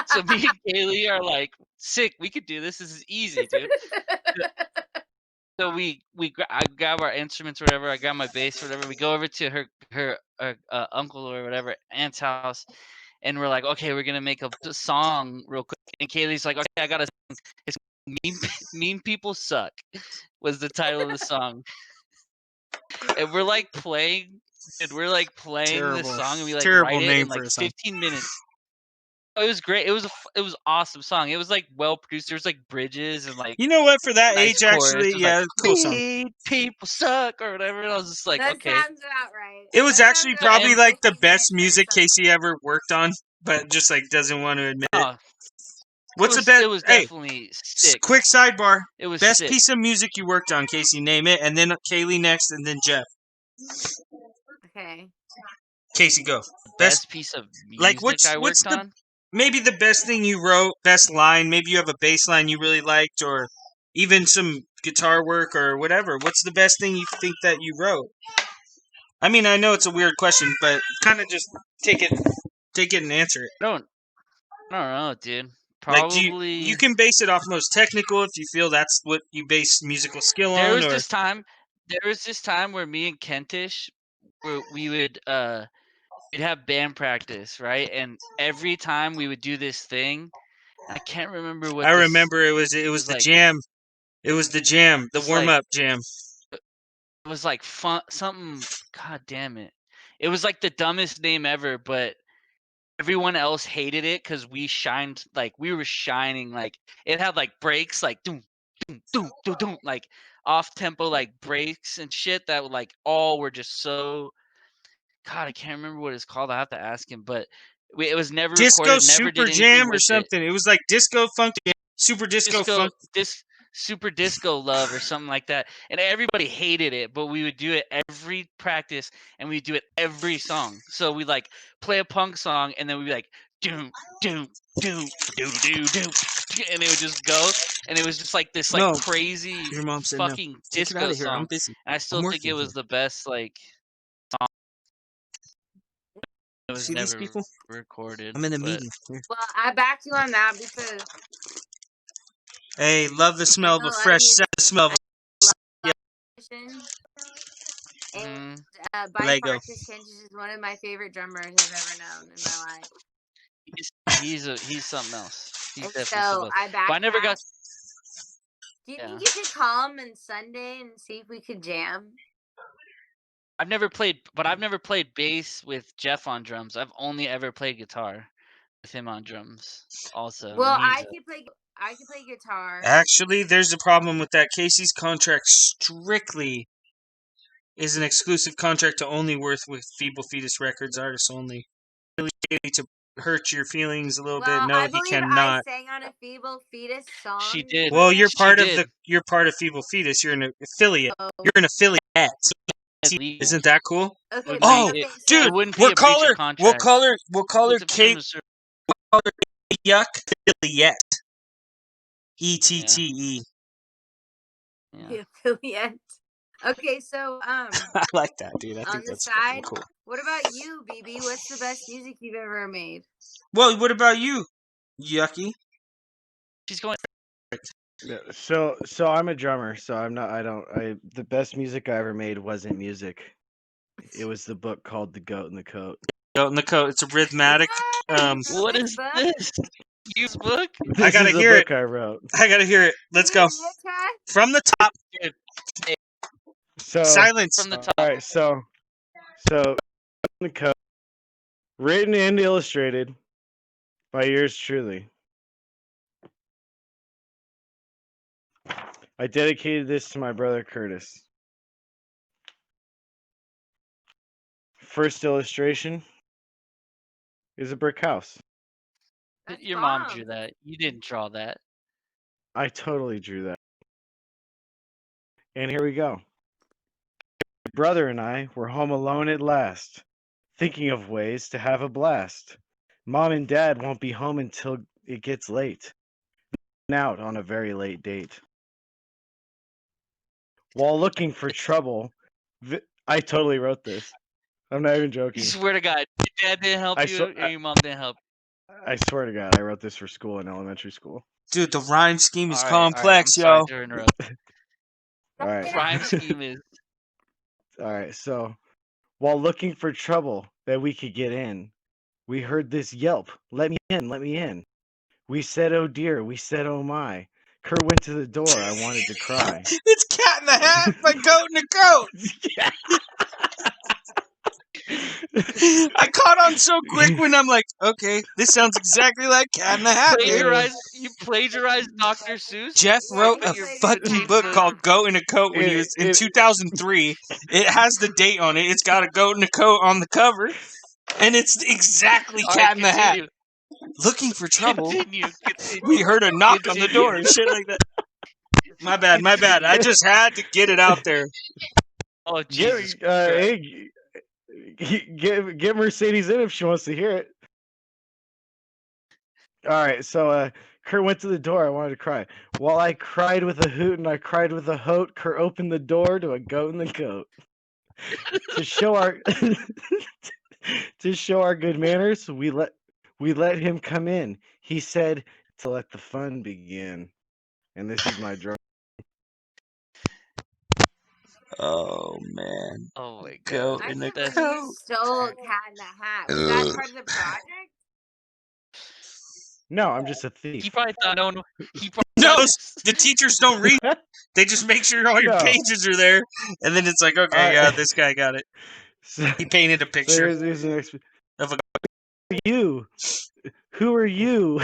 So me and Kaylee are like, sick. We could do this. This is easy, dude. So I grab our instruments or whatever. I grab my bass or whatever. We go over to her uncle or whatever aunt's house, and we're like, okay, we're gonna make a song real quick. And Kaylee's like, okay, I got a song. It's mean people suck was the title of the song. and we're like playing this
Terrible.
song, and we like
Terrible
write it
name
in
for
like
a song.
15 minutes. Oh, it was great. It was an awesome song. It was like well produced. There was like bridges and like
You know what? For that
nice
age,
chorus.
actually,
It was
yeah,
like
cool song.
"We people suck" or whatever. And I was just like,
That
okay.
sounds about right.
It was
That
actually
sounds about
probably
And-
like the
50
best
minutes or
music
something.
Casey ever worked on, but just like doesn't want to admit it.
Oh,
What's the
it
best?
was
Hey,
definitely sick.
quick sidebar.
It was
Best
sick.
piece of music you worked on, Casey. Name it, and then Kaylee next, and then Jeff.
Okay.
Casey, go.
Best piece of music
like, what's
I worked
the-
on.
Maybe the best thing you wrote, best line. Maybe you have a bass line you really liked, or even some guitar work or whatever. What's the best thing you think that you wrote? I mean, I know it's a weird question, but kind of just take it and answer it.
I don't know, dude.
Like,
Probably.
you can base it off most technical if you feel that's what you base musical skill
There
on,
was
or
this time where me and Kentish, we would we'd have band practice, right? And every time we would do this thing, I can't remember what.
I
this
remember it was the
like-
jam. It was the jam, the
It's
warm
like-
up jam.
It was like fun something. God damn it! It was like the dumbest name ever, but everyone else hated it because we shined. Like we were shining. Like it had like breaks, like doom, doom, doom, doom, doom, like off tempo, like breaks and shit that would like all were just so. God, I can't remember what it's called. I have to ask him, but it was never
Disco
recorded. Never
Super
did anything
Jam or
with it.
something. It was like Disco Funk Jam, Super Disco Funk.
Super Disco Love or something like that. And everybody hated it, but we would do it every practice and we'd do it every song. So we like play a punk song and then we'd be like doom doom doom doom doom doom, and it would just go, and it was just like this like
No,
crazy
Your mom said no.
fucking
Take it out
disco
of here. I'm
song.
busy.
And I still
I'm
think it
working
was the best like song. It was
See these
never
people?
recorded.
I'm in a
but-
meeting. Here.
Well, I backed you on that because
Hey, love the smell of a
know I
fresh
use-
set. The smell of
and
Mhm.
by
Lego.
far, Chris Kentish is one of my favorite drummers I've ever known in my life.
He's something else. He's
And
definitely
so
something else.
I backed.
But I never got.
Do you
Yeah.
think you could call him on Sunday and see if we could jam?
I've never played bass with Jeff on drums. I've only ever played guitar with him on drums. Also,
Well,
and he's
I could play guitar.
Actually, there's a problem with that. Casey's contract strictly is an exclusive contract to only work with Feeble Fetus Records artists only. Really to hurt your feelings a little
Well,
bit. No,
I
he
believe
cannot.
I sang on a Feeble Fetus song.
She did.
Well, you're
She
part of
did.
you're part of Feeble Fetus. You're an affiliate.
So-
You're an affiliate.
Illegal.
Isn't that cool?
Okay,
would
but
Oh,
okay,
it
so-
It wouldn't be
We'll
a breach
call
of
her.
contract.
We'll call her
It's a
Kate
term of
Yuck Affiliate. ETTE.
Yeah.
the affiliate. Okay, so
I like that, dude. I
On
think
the
that's fucking
side?
cool.
what about you, BB? What's the best music you've ever made?
Well, what about you, Yucky?
She's going.
Yeah, so I'm a drummer, so the best music I ever made wasn't music. It was the book called The Goat and the Coat.
Goat in the Coat. It's a rhythmatic.
What
Which
is
book?
this? Use book?
This
gotta
is the
hear
book I wrote.
I gotta hear it. Let's go
Is it Ty?
from the top.
So
Silence.
From the top.
all right, so the Coat, written and illustrated by yours truly. I dedicated this to my brother Curtis. First illustration is a brick house.
That's
Your mom
bomb.
drew that. You didn't draw that.
I totally drew that. And here we go. My brother and I were home alone at last, thinking of ways to have a blast. Mom and Dad won't be home until it gets late. Out on a very late date. While looking for trouble, I totally wrote this. I'm not even
You
joking.
swear to God, your dad didn't help
I
you,
swear-
or your mom didn't help.
I swear to God, I wrote this for school in elementary school.
Dude, the rhyme scheme is
All right, all right,
complex,
I'm sorry
yo.
to interrupt.
All right.
Rhyme scheme is.
All right, so while looking for trouble that we could get in, we heard this yelp, let me in, let me in. We said, oh dear, we said, oh my. Kurt went to the door, I wanted to cry.
It's cat Cat in the Hat by Goat in the Coat. I caught on so quick when I'm like, okay, this sounds exactly like Cat in the Hat, man.
You plagiarized Dr. Seuss?
Jeff
Yeah,
wrote
you
a
played
fucking
it.
book called Goat in a Coat when he was in 2003. It has the date on it. It's got a goat in a coat on the cover. And it's exactly
All
Cat
right,
in the Hat.
continue.
Looking for trouble.
Continue.
We heard a knock on the
Continue.
door and shit like that. My bad. I just had to get it out there.
Oh, Jesus Christ.
Hey, get Mercedes in if she wants to hear it. All right, so Kurt went to the door. I wanted to cry. While I cried with a hoot and I cried with a hoot, Kurt opened the door to a goat in the coat. To show our good manners, we let him come in. He said to let the fun begin. And this is my drum.
Oh, man.
Oh my
Goat
God.
in
I
the
can't believe
coat.
you stole Cat in the Hat. Was that part of the project?
No, I'm just a thief.
He probably thought no one.
No, the teachers don't read. They just make sure all your
No.
pages are there. And then it's like, okay, yeah, this guy got it.
So,
He painted a
so
picture
here's the next.
of a
You. Who are you?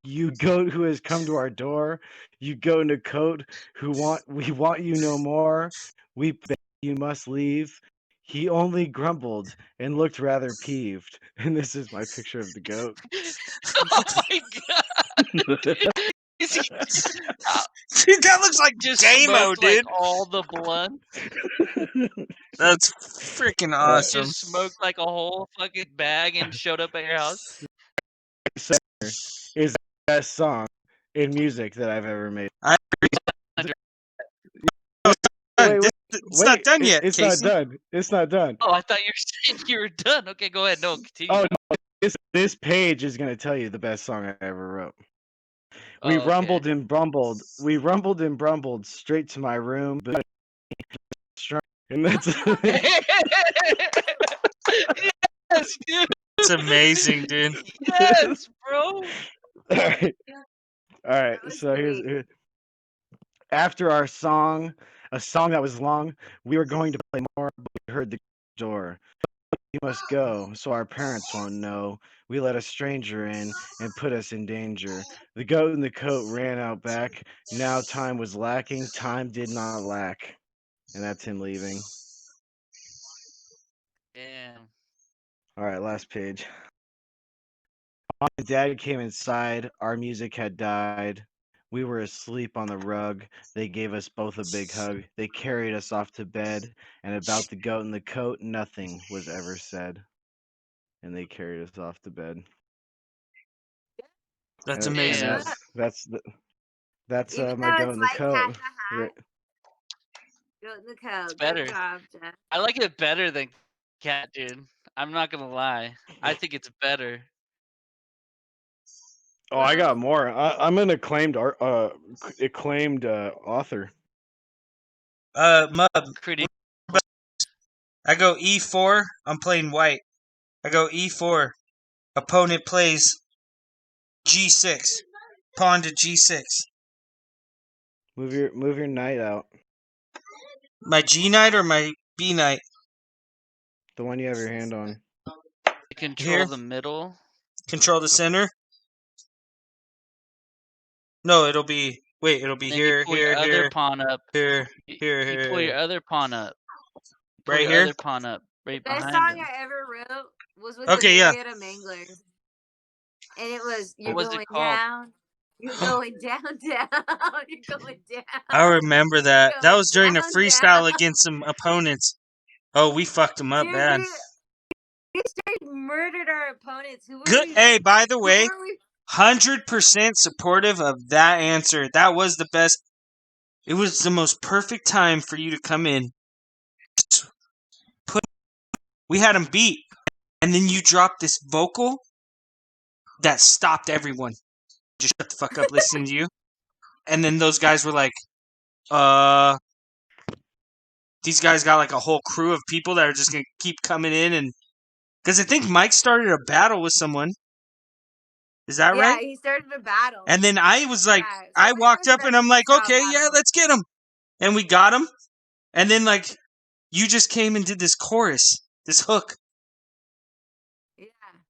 You goat who has come to our door. You goat in a coat we want you no more. We beg you must leave. He only grumbled and looked rather peeved. And this is my picture of the goat.
Oh my God. Is he
Dude, that looks like
just
Damo,
smoked,
dude.
like all the blunt?
That's freaking awesome.
Just smoked like a whole fucking bag and showed up at your house.
Is the best song in music that I've ever made.
It's not done yet,
It's
Casey.
not done. It's not done.
Oh, I thought you were saying you were done. Okay, go ahead. No, continue.
Oh no, this page is gonna tell you the best song I ever wrote. We
Oh, okay.
rumbled and brumbled. We rumbled and brumbled straight to my room, but and that's
Yes, dude.
It's amazing, dude.
Yes, bro.
all right. All right.
That was
So
great.
here's after our song, a song that was long. We were going to play more, but we heard the door. You must go, so our parents won't know. We let a stranger in and put us in danger. The goat in the coat ran out back. Now time was lacking. Time did not lack. And that's him leaving.
Damn.
All right, last page. Mom and Dad came inside. Our music had died. We were asleep on the rug. They gave us both a big hug. They carried us off to bed. And about the goat in the coat, nothing was ever said. And they carried us off to bed.
That's
And
amazing.
That's
Even
my
though
goat
it's
in the
like
coat.
Cat in the Hat. Goat in the coat.
It's better.
Good job, Jeff.
I like it better than Cat, dude. I'm not gonna lie. I think it's better.
Oh, I got more. I'm an acclaimed author.
Mub.
Pretty.
I go E4. I'm playing white. I go E4. Opponent plays G6. Pawn to G6.
Move your knight out.
My G knight or my B knight?
The one you have your hand on.
Control
Here?
the middle.
Control the center? No, it'll be... Wait, it'll be
Then
here,
you pull
here,
your
here,
other pawn up.
here,
You
here,
pull your
here.
other pawn up. Pull
Right
your
here?
Other pawn up. Right
Best
behind
song
him.
I ever wrote was with
Okay,
the
yeah.
Marietta Mangler. And it was, you're
was it
going
called?
down. You're going down, down. You're going down.
I remember that. That was during a
Down,
freestyle
down.
against some opponents. Oh, we fucked them up
Dude,
bad.
we straight murdered our opponents. Who were
Good.
we?
Hey, by the
Who
way,
were we?
100% supportive of that answer. That was the best. It was the most perfect time for you to come in. We had them beat. And then you dropped this vocal that stopped everyone. Just shut the fuck up listening to you. And then those guys were like, these guys got like a whole crew of people that are just going to keep coming in. And because I think Mike started a battle with someone. Is that
Yeah,
right?
he started a battle.
And then I was like,
Yeah,
I
somebody
walked
was
up and I'm like,
freestyle
okay, yeah,
battle.
let's get him. and we got him, and then like you just came and did this chorus, this hook,
Yeah.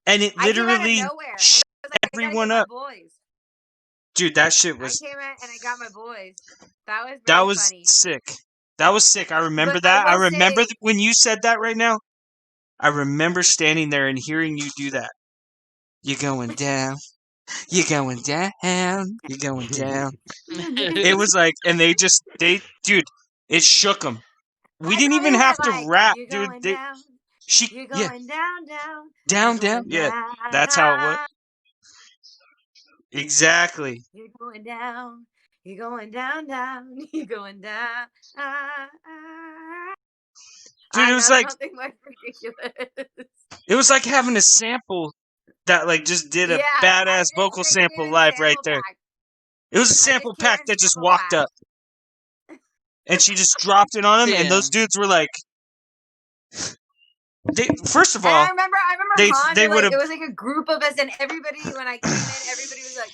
and it
I came out of
literally
nowhere.
shut
And I was like, I gotta
everyone
get my
up.
boys.
Dude, that shit
I
was
came out and I got my boys. That was
that
very
was
funny.
sick. That was sick. I remember
But I
that. I
will
remember
say,
when you said that right now. I remember standing there and hearing you do that. You're going down. You're going down. You're going down. It was like, and dude, it shook them. We
I
didn't
thought
even
it
have
went
to
like,
rap,
you're
dude.
going down, you're
Yeah,
going down, down,
down,
you're
down.
going
Yeah,
down.
that's how it was. Exactly.
You're going down, you're going down, down, you're going down.
Dude,
I
it
know
was like,
something more ridiculous.
it was like having a sample that like just did a
Yeah,
badass
I
vocal
just
sample
came in
live right
sample
there.
pack.
It was a
I just
sample
came
pack
in
that just
sample
walked
pack.
up. And she just dropped it on him, and those
Damn.
dudes were like, first of
And
all,
I remember
they
Hans,
would
like,
have.
it was like a group of us, and everybody, when I came in, everybody was like,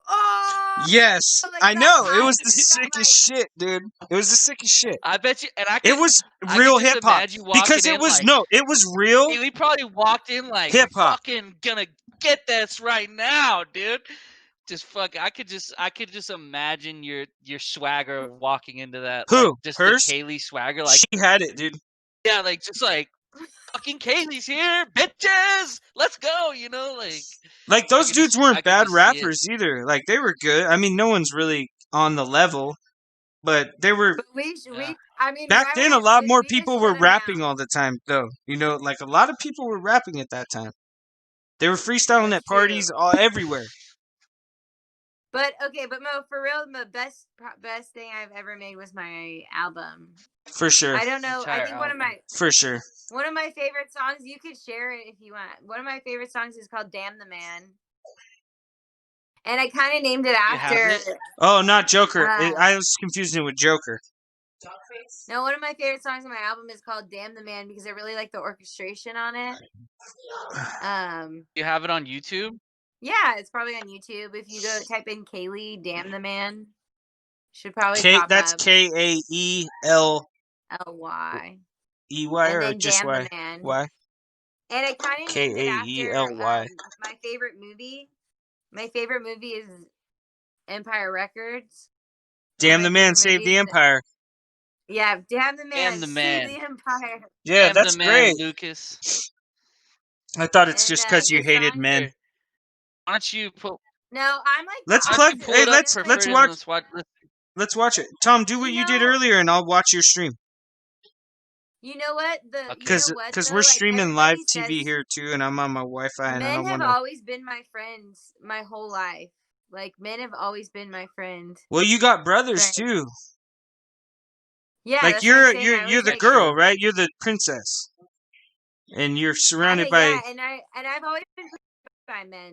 oh,
Yes,
like
I
that
know. It
hype,
was the
that,
sickest shit, dude. It was the sickest shit.
I bet you, and
It was
I
real
could just
hip hop
imagine walking
because it
in
was
like,
it was real
Haley probably walked in like,
hip hop.
fucking gonna get this right now, dude. Just fuck. I could just imagine your swagger walking into that. Like
Who?
just
Hers?
the Kaylee swagger. Like,
She had it, dude.
yeah, like just like fucking Kaylee's here, bitches. Let's go. You know,
Like those
could
dudes
I
weren't
could
bad
just see it.
rappers either. Like they were good. I mean, no one's really on the level, but they were.
but
Yeah.
I mean,
Back then, a
whoever
lot
did,
more
we just
people
shut
were
'em
rapping
down.
all the time, though. You know, like a lot of people were rapping at that time. They were freestyling
That's
at parties
true.
everywhere.
But okay, but Mo, for real, the best thing I've ever made was my album.
For sure.
I don't know. I
Entire
think
album.
For sure.
one of my favorite songs. You could share it if you want. One of my favorite songs is called "Damn the Man," and I kind of named it
You have
after.
it?
Oh, not Joker.
Uh,
I was confusing it with Joker.
No, one of my favorite songs on my album is called "Damn the Man" because I really like the orchestration on it.
You have it on YouTube?
Yeah, it's probably on YouTube. If you go type in Kaylee, "Damn the Man," should probably pop
That's
up.
KAELEY
L-Y.
or
then
just
Damn
Y?
the Man.
Why?
And I kind of named it after
KAELY.
my favorite movie. My favorite movie is Empire Records.
Damn the Man saved the empire.
Yeah, Damn the Man
Damn the Man.
saved the empire.
Yeah,
Damn
that's
the man,
great.
Lucas.
I thought it's
And,
just because you
this
hated
song-
men.
Here, why don't you put?
No, I'm like.
Let's
Why
plug.
don't you pull
Hey,
it up
let's
for
let's
freedom?
watch. Let's watch it. Tom, do what you did earlier, and I'll watch your stream.
You know what?
Because
though?
we're
Like,
streaming live
everybody
TV
says
here too, and I'm on my Wi-Fi, and I
men
don't
have
want to.
always been my friends my whole life. Like men have always been my friend.
Well, you got brothers
Right.
too.
Yeah,
Like
that's what I'm saying.
you're the
like,
girl, right? You're the princess, and you're surrounded by.
Yeah, and I've always been by men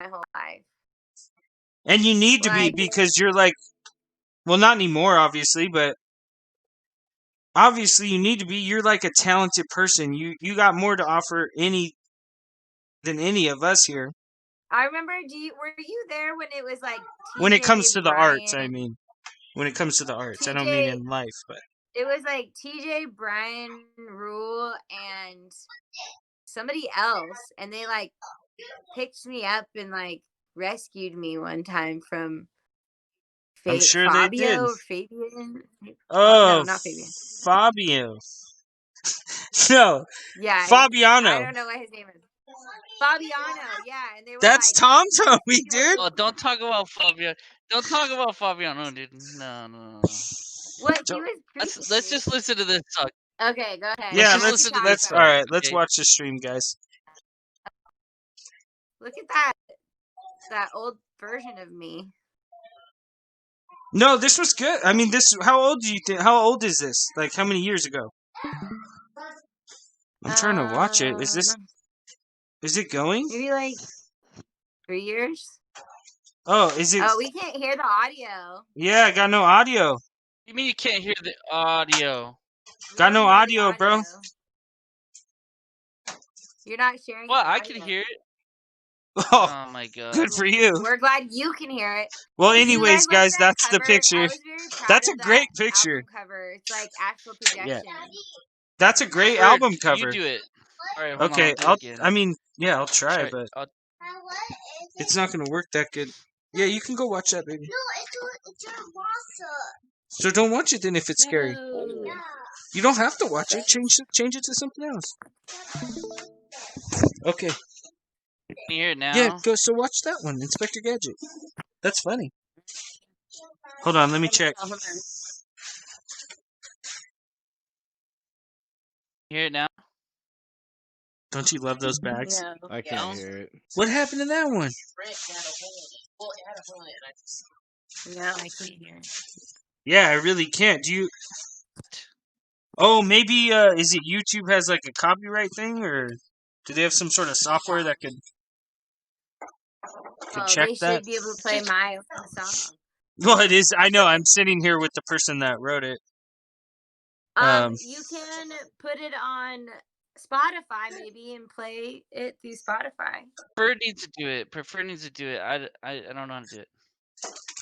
my whole life.
And you need to be
Like-
because you're like, well, not anymore, obviously, but obviously you need to be. You're like a talented person. You got more to offer than any of us here.
I remember. Were you there when it was like
When it
TJ
comes to the arts, I
Bryan?
mean, when it comes to the arts, I don't mean
TJ
in life, but
It was like TJ, Brian, Rule, and somebody else, and they like picked me up and like rescued me one time from
I'm sure
Fabio
they did.
or Fabian.
Oh,
no, not Fabian.
Fabio. No,
Yeah,
Fabiano.
I don't know what his name is. Fabiano, yeah, and they were
That's
like,
Tom Tommy, dude.
Oh, don't talk about Fabian. Don't talk about Fabiano, dude. No.
what
So-
he was.
Let's just listen to this song.
Okay, go ahead.
Yeah,
just
let's
listen to
let's
this
all
song,
right. Let's
okay?
watch the stream, guys.
Look at that old version of me.
No, this was good. I mean, how old do you think? How old is this? Like, how many years ago? I'm trying to watch it. Is it going?
Maybe like 3 years.
Oh, is it?
Oh, we can't hear the audio.
Yeah, I got no audio.
You mean you can't hear the audio?
We
Got
don't
no
hear the
audio, bro.
audio. You're not sharing.
Well,
the
I can
audio.
hear it.
Oh,
Oh my god.
good for you.
We're glad you can hear it.
Well,
Did you
anyways,
like
guys,
that
that's the
cover? I
picture.
was very proud
That's
of
a great
that
picture.
album cover. It's like actual projection.
That's a great
Bird,
album
You
cover.
do it. All right, hold on.
Okay,
I'll do it again.
I'll try,
Try-
but
I'll-
it's not gonna work that good. Yeah, you can go watch that, baby. So don't watch it then if it's scary.
No.
You don't have to watch it. Change it to something else. Okay.
Can you hear it now?
Yeah, go. So watch that one, Inspector Gadget. That's funny. Hold on, let me check.
Hold on.
You hear it now?
Don't you love those bags?
No.
I can't hear it.
What happened to that one?
No, I can't hear it.
Yeah, I really can't. Do you? Oh, maybe is it YouTube has like a copyright thing, or do they have some sort of software that could check
They
that?
should be able to play my song.
Well, it is. I know. I'm sitting here with the person that wrote it.
You can put it on Spotify maybe and play it through Spotify.
Prefer needs to do it. Prefer needs to do it. I don't know how to do it.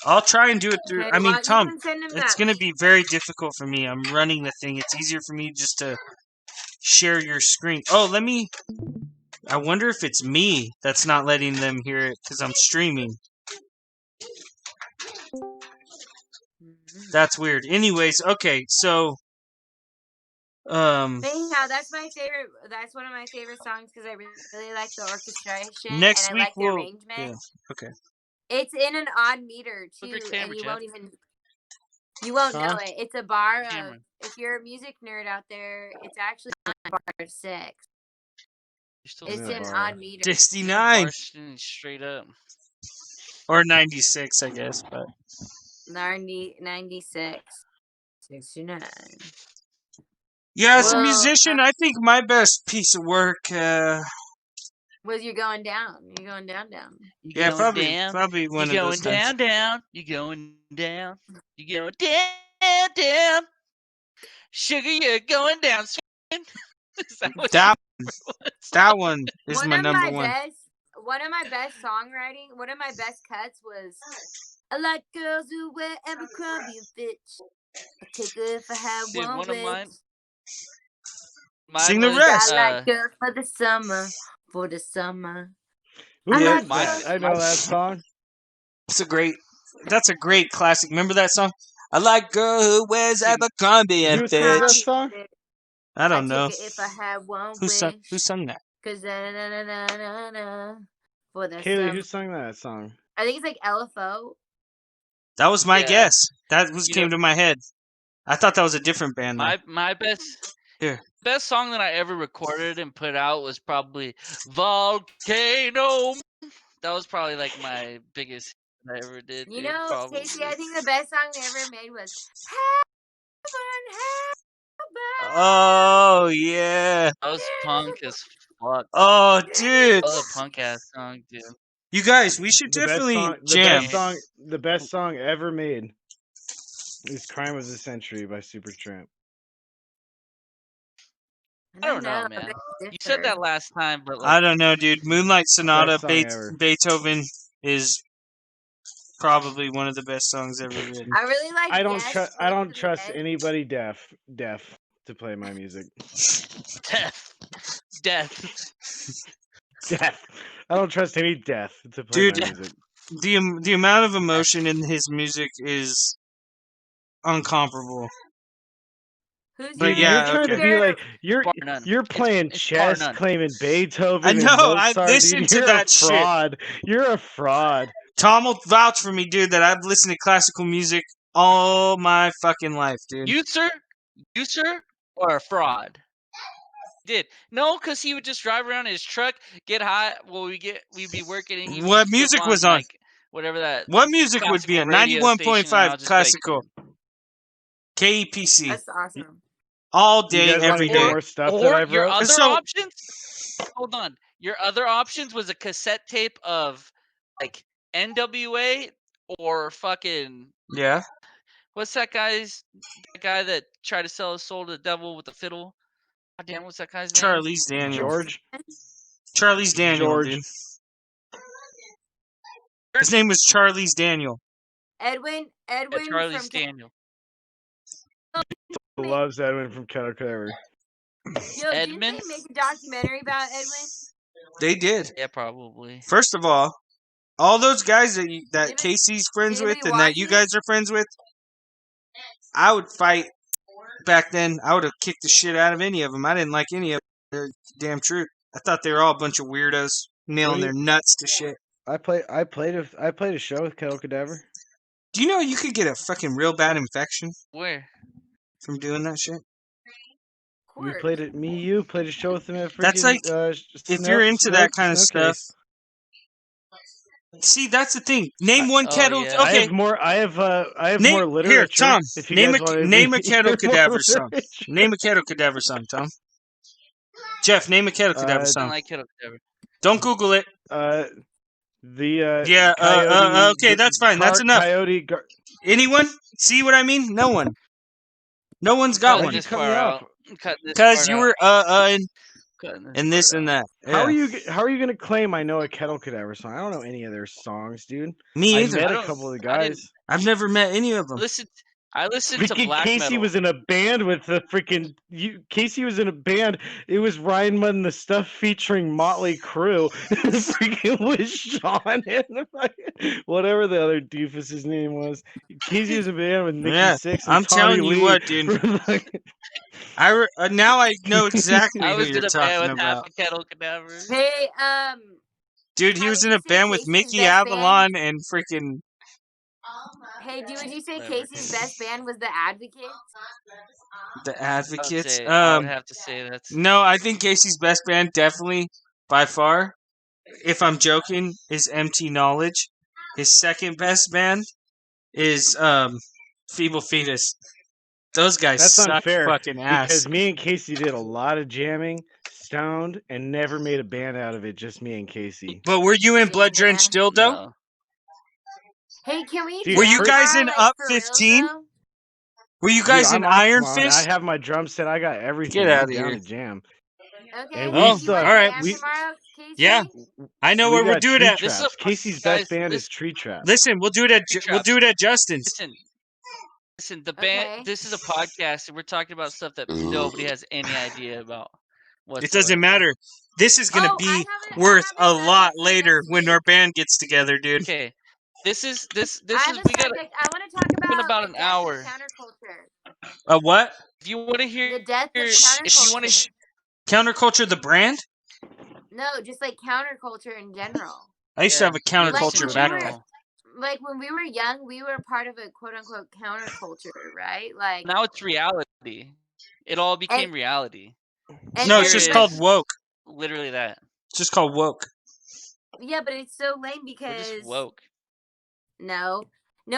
I'll try and do it through.
Okay,
I mean,
well, you
Tom,
can send him
it's
that
going to
link.
be very difficult for me. I'm running the thing. It's easier for me just to share your screen. Oh, let me. I wonder if it's me that's not letting them hear it because I'm streaming. That's weird. Anyways, okay, so
Anyhow, that's my favorite. That's one of my favorite songs because I really like the orchestration
next
and I
week
like the
we'll.
arrangement.
Yeah. Okay.
It's in an odd meter
Flip
too,
your camera,
and you
Jeff.
won't know
Huh?
it. It's a bar of.
Camera.
If you're a music nerd out there, it's actually a bar of 6.
You're still
It's
Yeah,
an
bar.
odd meter.
69
Marching straight up.
or 96, I guess, but
96, 69.
yeah, as a
Well,
musician, I think my best piece of work.
Was you going down? You're going down.
You
Yeah,
going
probably
down.
one
You
of those
going
times.
down. You going down. You going down. Sugar, you're going down. Is that what
That
you was?
that one is my number one.
One of my best songwriting, one of my best cuts was I like girls who wear Abercrombie and Fitch. I take her if I have
Dude,
one
one of
wish.
mine
Sing the
was,
rest.
I like girls for the summer.
Ooh,
I
Yeah,
like
mine-
girls.
I know that song.
That's a great classic. Remember that song? I like girl who wears Abercrombie and
Who sings that
Fitch.
song?
I don't know.
Take her if I have one
Who
wish.
sung that?
Cause na for the
Kaylee,
summer.
who sung that song?
I think it's like LFO.
That was my
Yeah.
guess. That was
You
came
know-
to my head. I thought that was a different band. Though.
my best
Here.
best song that I ever recorded and put out was probably Volcano. That was probably like my biggest hit I ever did.
You
dude,
know,
probably.
Casey, I think the best song they ever made was Heaven,
Oh yeah.
That was punk as fuck.
Oh dude.
That was a punk ass song, dude.
You guys, we should definitely jam.
The best song ever made is "Crime of the Century" by Supertramp.
I don't know, man. You said that last time, but like,
I don't know, dude. Moonlight Sonata,
Best song ever.
Beethoven is probably one of the best songs ever written.
I really like.
I don't
Yes,
I don't
Close to the
trust
Edge.
anybody deaf to play my music.
death.
Deaf. I don't trust any deaf to play
Dude,
my music.
The amount of emotion in his music is uncomparable.
Who's
But
your
yeah,
you're trying
okay.
to be like
Bar none.
you're playing
It's bar
chess,
none.
claiming Beethoven.
I
and
know, I
Mozart,
listened
dude.
to
You're
that
a
shit.
fraud. You're a fraud.
Tom will vouch for me, dude, that I've listened to classical music all my fucking life, dude.
You sir, or a fraud? Did no, cause he would just drive around in his truck, get high. Well, we'd be working. And
What
flip
music was on?
Like, whatever that.
What music would be
classical
on?
radio station, and
91.5
I'll just be
classical. KEPC.
That's awesome.
All
You
day,
guys wanna
every
hear
day.
more stuff that
Or
I've
your
wrote?
other
So-
options. Hold on. Your other options was a cassette tape of like NWA or fucking
Yeah.
what's that guy that tried to sell his soul to the devil with the fiddle? God damn, what's that guy's name?
Charlie's Daniels.
George.
Charlie's Daniels,
George.
dude. His name was Charlie's Daniel.
Edwin
Charlie's
from
Daniel.
Loves Edwin from Kettle Clever.
Yo, didn't
Edmund?
they make a documentary about Edwin?
They did.
Yeah, probably.
First of all those guys that
Did
Casey's friends with
anybody
and that
watch
you
it?
guys are friends with, I would fight back then. I would have kicked the shit out of any of them. I didn't like any of them. Damn truth. I thought they were all a bunch of weirdos nailing their nuts to shit.
I played a show with Kettle Cadaver.
Do you know you could get a fucking real bad infection
Where?
from doing that shit?
Of
We
course.
played it. Me, you played a show with him at freaking.
That's like, if you're into that kind of stuff.
Snowcase.
See, that's the thing. Name one kettle.
yeah.
I
Okay,
have more. I have
Name-
more
here,
literature.
Tom,
if you
name
guys
a-
wanna
name a
hear
Kettle
more
Cadaver song.
literature.
name a Kettle Cadaver song, Tom. Jeff, name a Kettle Cadaver
I don't
song.
like Kettle Cadaver.
Don't Google it.
The
Yeah, okay, that's fine. That's enough. Anyone? See what I mean? No one. No one's got
Cut
one.
you
this
cut me
far
off?
out. Cut this
Because
part
you
out.
were
Cutting
and this
part
and
out.
that.
How
Yeah.
are you gonna claim I know a Kettle Cadaver song? I don't know any of their songs, dude.
Me
I
either.
met
I
a
don't-
couple of the
I didn't-
guys.
I've never met any of them.
I listened to
Freaking
black
Casey
metal.
was in a band with the freaking Casey was in a band. It was Ryan Mudd and the Stuff featuring Motley Crue. Freaking with Sean and the fucking, whatever the other doofus's name was. Casey was in a band with Nikki
Yeah,
Sixx and
I'm
Tommy
telling you
Lee
what, dude.
from fucking-
Now I know exactly
I
who
was
you're
in a band
talking
with half
about.
a Kettle Cadaver.
Hey,
Dude, he
How
was
did
in
you
a
say
band with
Casey's
Mickey
best band?
Avalon and freaking.
hey, would you say
Whatever.
Casey's best band was the Advocates?
The
I would
Advocates.
have to say that's
No, I think Casey's best band, definitely by far, if I'm joking, is MT Knowledge. His second best band is Feeble Fetus. Those guys
That's
suck
unfair
fucking ass.
because me and Casey did a lot of jamming, stoned, and never made a band out of it. Just me and Casey.
But were you in Blood Drenched Dildo?
no.
Hey, can we?
Dude,
Were you
jam
guys
tomorrow,
in
like,
Up
for real,
15?
though?
Were you
Dude,
guys
I'm
in
off
Iron
tomorrow, and
Fist?
I have my drum set. I got everything.
Get
I'm
outta
down
here.
to jam.
Okay.
And
hey,
we
you
still-
wanna
alright,
jam
we-
tomorrow, Casey?
Yeah. I know
We
where we're
got
doing
Tree
it.
This is
Traps.
a-
Casey's
guys,
best band
this-
is Tree Traps.
Listen, we'll do it at
Tree
we'll do it at Justin's.
Listen, the band.
Okay.
This is a podcast, and we're talking about stuff that nobody has any idea about.
It doesn't matter. This is gonna
Oh, I
be
have
worth
I
a
have
lot
subject for
later
next
when
week.
our band gets together, dude.
Okay, this is
I have a
we got.
subject. I want to talk about
been about
the
an
death
hour.
of counterculture.
A what?
If you want to hear,
The death of
if you want
counterculture.
to,
Counterculture, the brand?
No, just like counterculture in general.
I used to have a
Like,
counterculture
when we
backpack.
were- Like when we were young, we were part of a quote unquote counterculture, right? Like
now it's reality. It all became reality.
and
No,
here
it's just
it
called
is.
woke.
Literally that.
It's just called woke.
yeah, but it's so lame
We're
because
just woke.
no,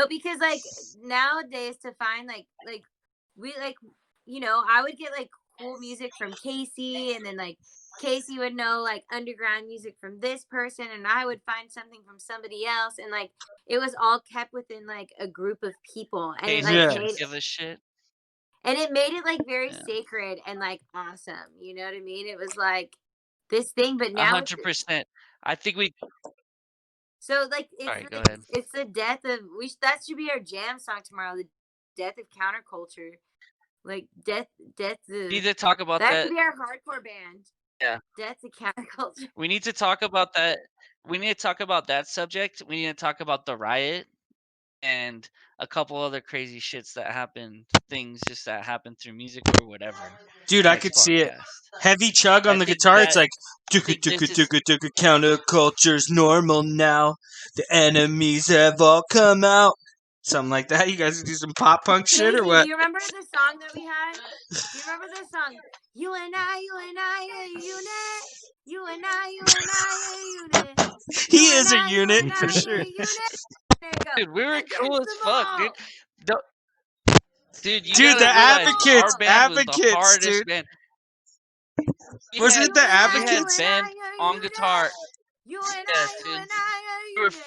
because like nowadays to find like we like I would get like cool music from Casey, and then like Casey would know like underground music from this person, and I would find something from somebody else, and like it was all kept within like a group of people, and it
Casey
Yeah.
like
doesn't
made
give a shit.
and it made it like very
Yeah.
sacred and like awesome. You know what I mean? It was like this thing, but now it's-
100%. I think we.
so like it's
Sorry,
the,
go ahead.
it's the death of that should be our jam song tomorrow. The death of counterculture, like death
We
of
need to talk about
that
that.
should be our hardcore band.
Yeah.
Death of counterculture.
We need to talk about that. We need to talk about that subject. We need to talk about the riot and a couple other crazy shits that happened. Things just that happened through music or whatever.
Dude, I
Next
could see it.
podcast.
Heavy chug on
I
the
think
guitar. It's
that-
like
think this is-
counterculture's normal now. The enemies have all come out. Something like that. You guys do some pop punk shit or
Casey,
what?
do you remember the song that we had? Do you remember the song? You and I, a unit. You and I, a unit.
He
You
is
and
a
I, you
unit
and
for
I,
sure.
a unit. There you go.
Dude, we were
Against
cool as
them
fuck,
all.
dude. Dude, you
Dude,
gotta
the
realize
Advocates,
our band was the
Advocates,
hardest
dude.
band. We
Wasn't
had-
it the
we had
Advocates?
Ben on guitar.
You and
Yes,
I,
dude.
you and I,
We were
a unit.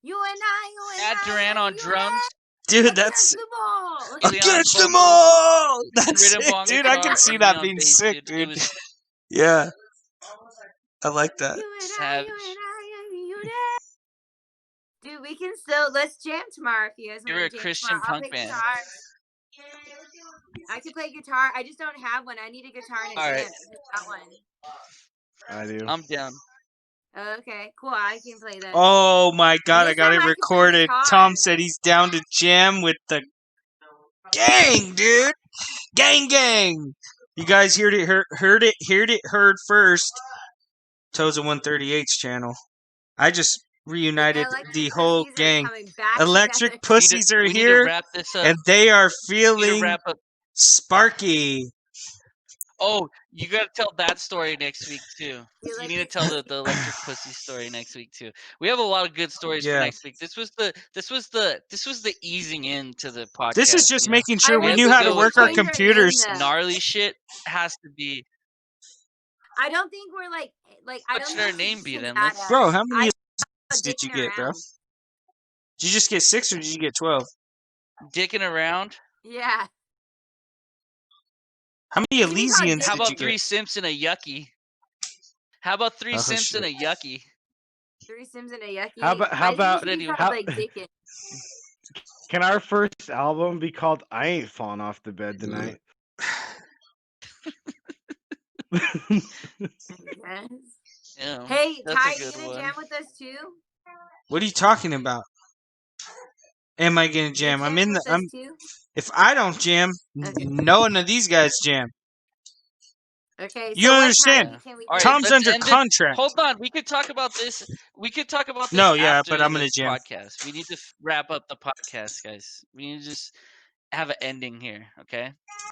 You and I,
Matt Duran
a
on
unit.
drums.
Dude, that's
Against them all.
Leon
against them
vocals,
all. That's
Riddim
sick,
on
dude. I
guitar,
can see
and
that
me on
being
bass,
sick,
It
dude.
was
Yeah, I like that.
You and I,
savage.
you and I, a unit. Dude, we can still let's jam tomorrow if you guys
You're
want
a
to jam
Christian
tomorrow. I'll
punk
play
band.
guitar. I can play guitar. I just don't have one. I need a guitar and a
All right.
jam. Who's got one?
I do.
I'm down.
Okay, cool. I can play that.
Oh my god, I
This
got
time
it
I can play
recorded.
guitar.
Tom said he's down to jam with the gang, dude. Gang. You guys heard it first. Toza 138's channel. I just reunited the whole gang. Electric Pussies are
We need to
here,
wrap this up.
and they are
We need to
feeling
wrap up.
sparky.
Oh, you gotta tell that story next week too. You need to tell the electric pussy story next week too. We have a lot of good stories for
Yeah.
next week. This was the easing into the podcast.
This is just
you know?
making sure we
have
knew
to
how to
go
work
with,
our
like,
computers.
gnarly shit has to be.
I don't think we're like I
What
don't
should
think
our name
we
be
should
then?
add
Let's-
a-
Bro, how many
I
did you
dicking
get, bro?
around.
Did you just get 6 or did you get 12?
Dicking around.
Yeah.
How many
What do you mean called
Elysians
How
did
about
you
3
get?
simps and a yucky? How about 3
Oh,
simps and a
shit.
yucky?
3 Sims and a yucky.
How about-
I
how
think it
about-
should be
Anyway.
called, like dicking.
Can our first album be called "I Ain't Falling Off the Bed Tonight"?
Yes.
Yeah,
Hey,
that's a
Ty, you
good
gonna
one.
jam with us too?
What are you talking about? Am I gonna
You
jam? I'm
jamming
in the.
with us
I'm.
too?
If I don't jam,
Okay.
no one of these guys jam.
Okay.
You
so what
understand?
time can we
All right,
do?
Tom's
let's
under
end it.
contract.
Hold on, we could talk about this. We could talk about this.
No, yeah,
after
but I'm gonna
the
jam.
podcast. We need to wrap up the podcast, guys. We need to just have an ending here, okay?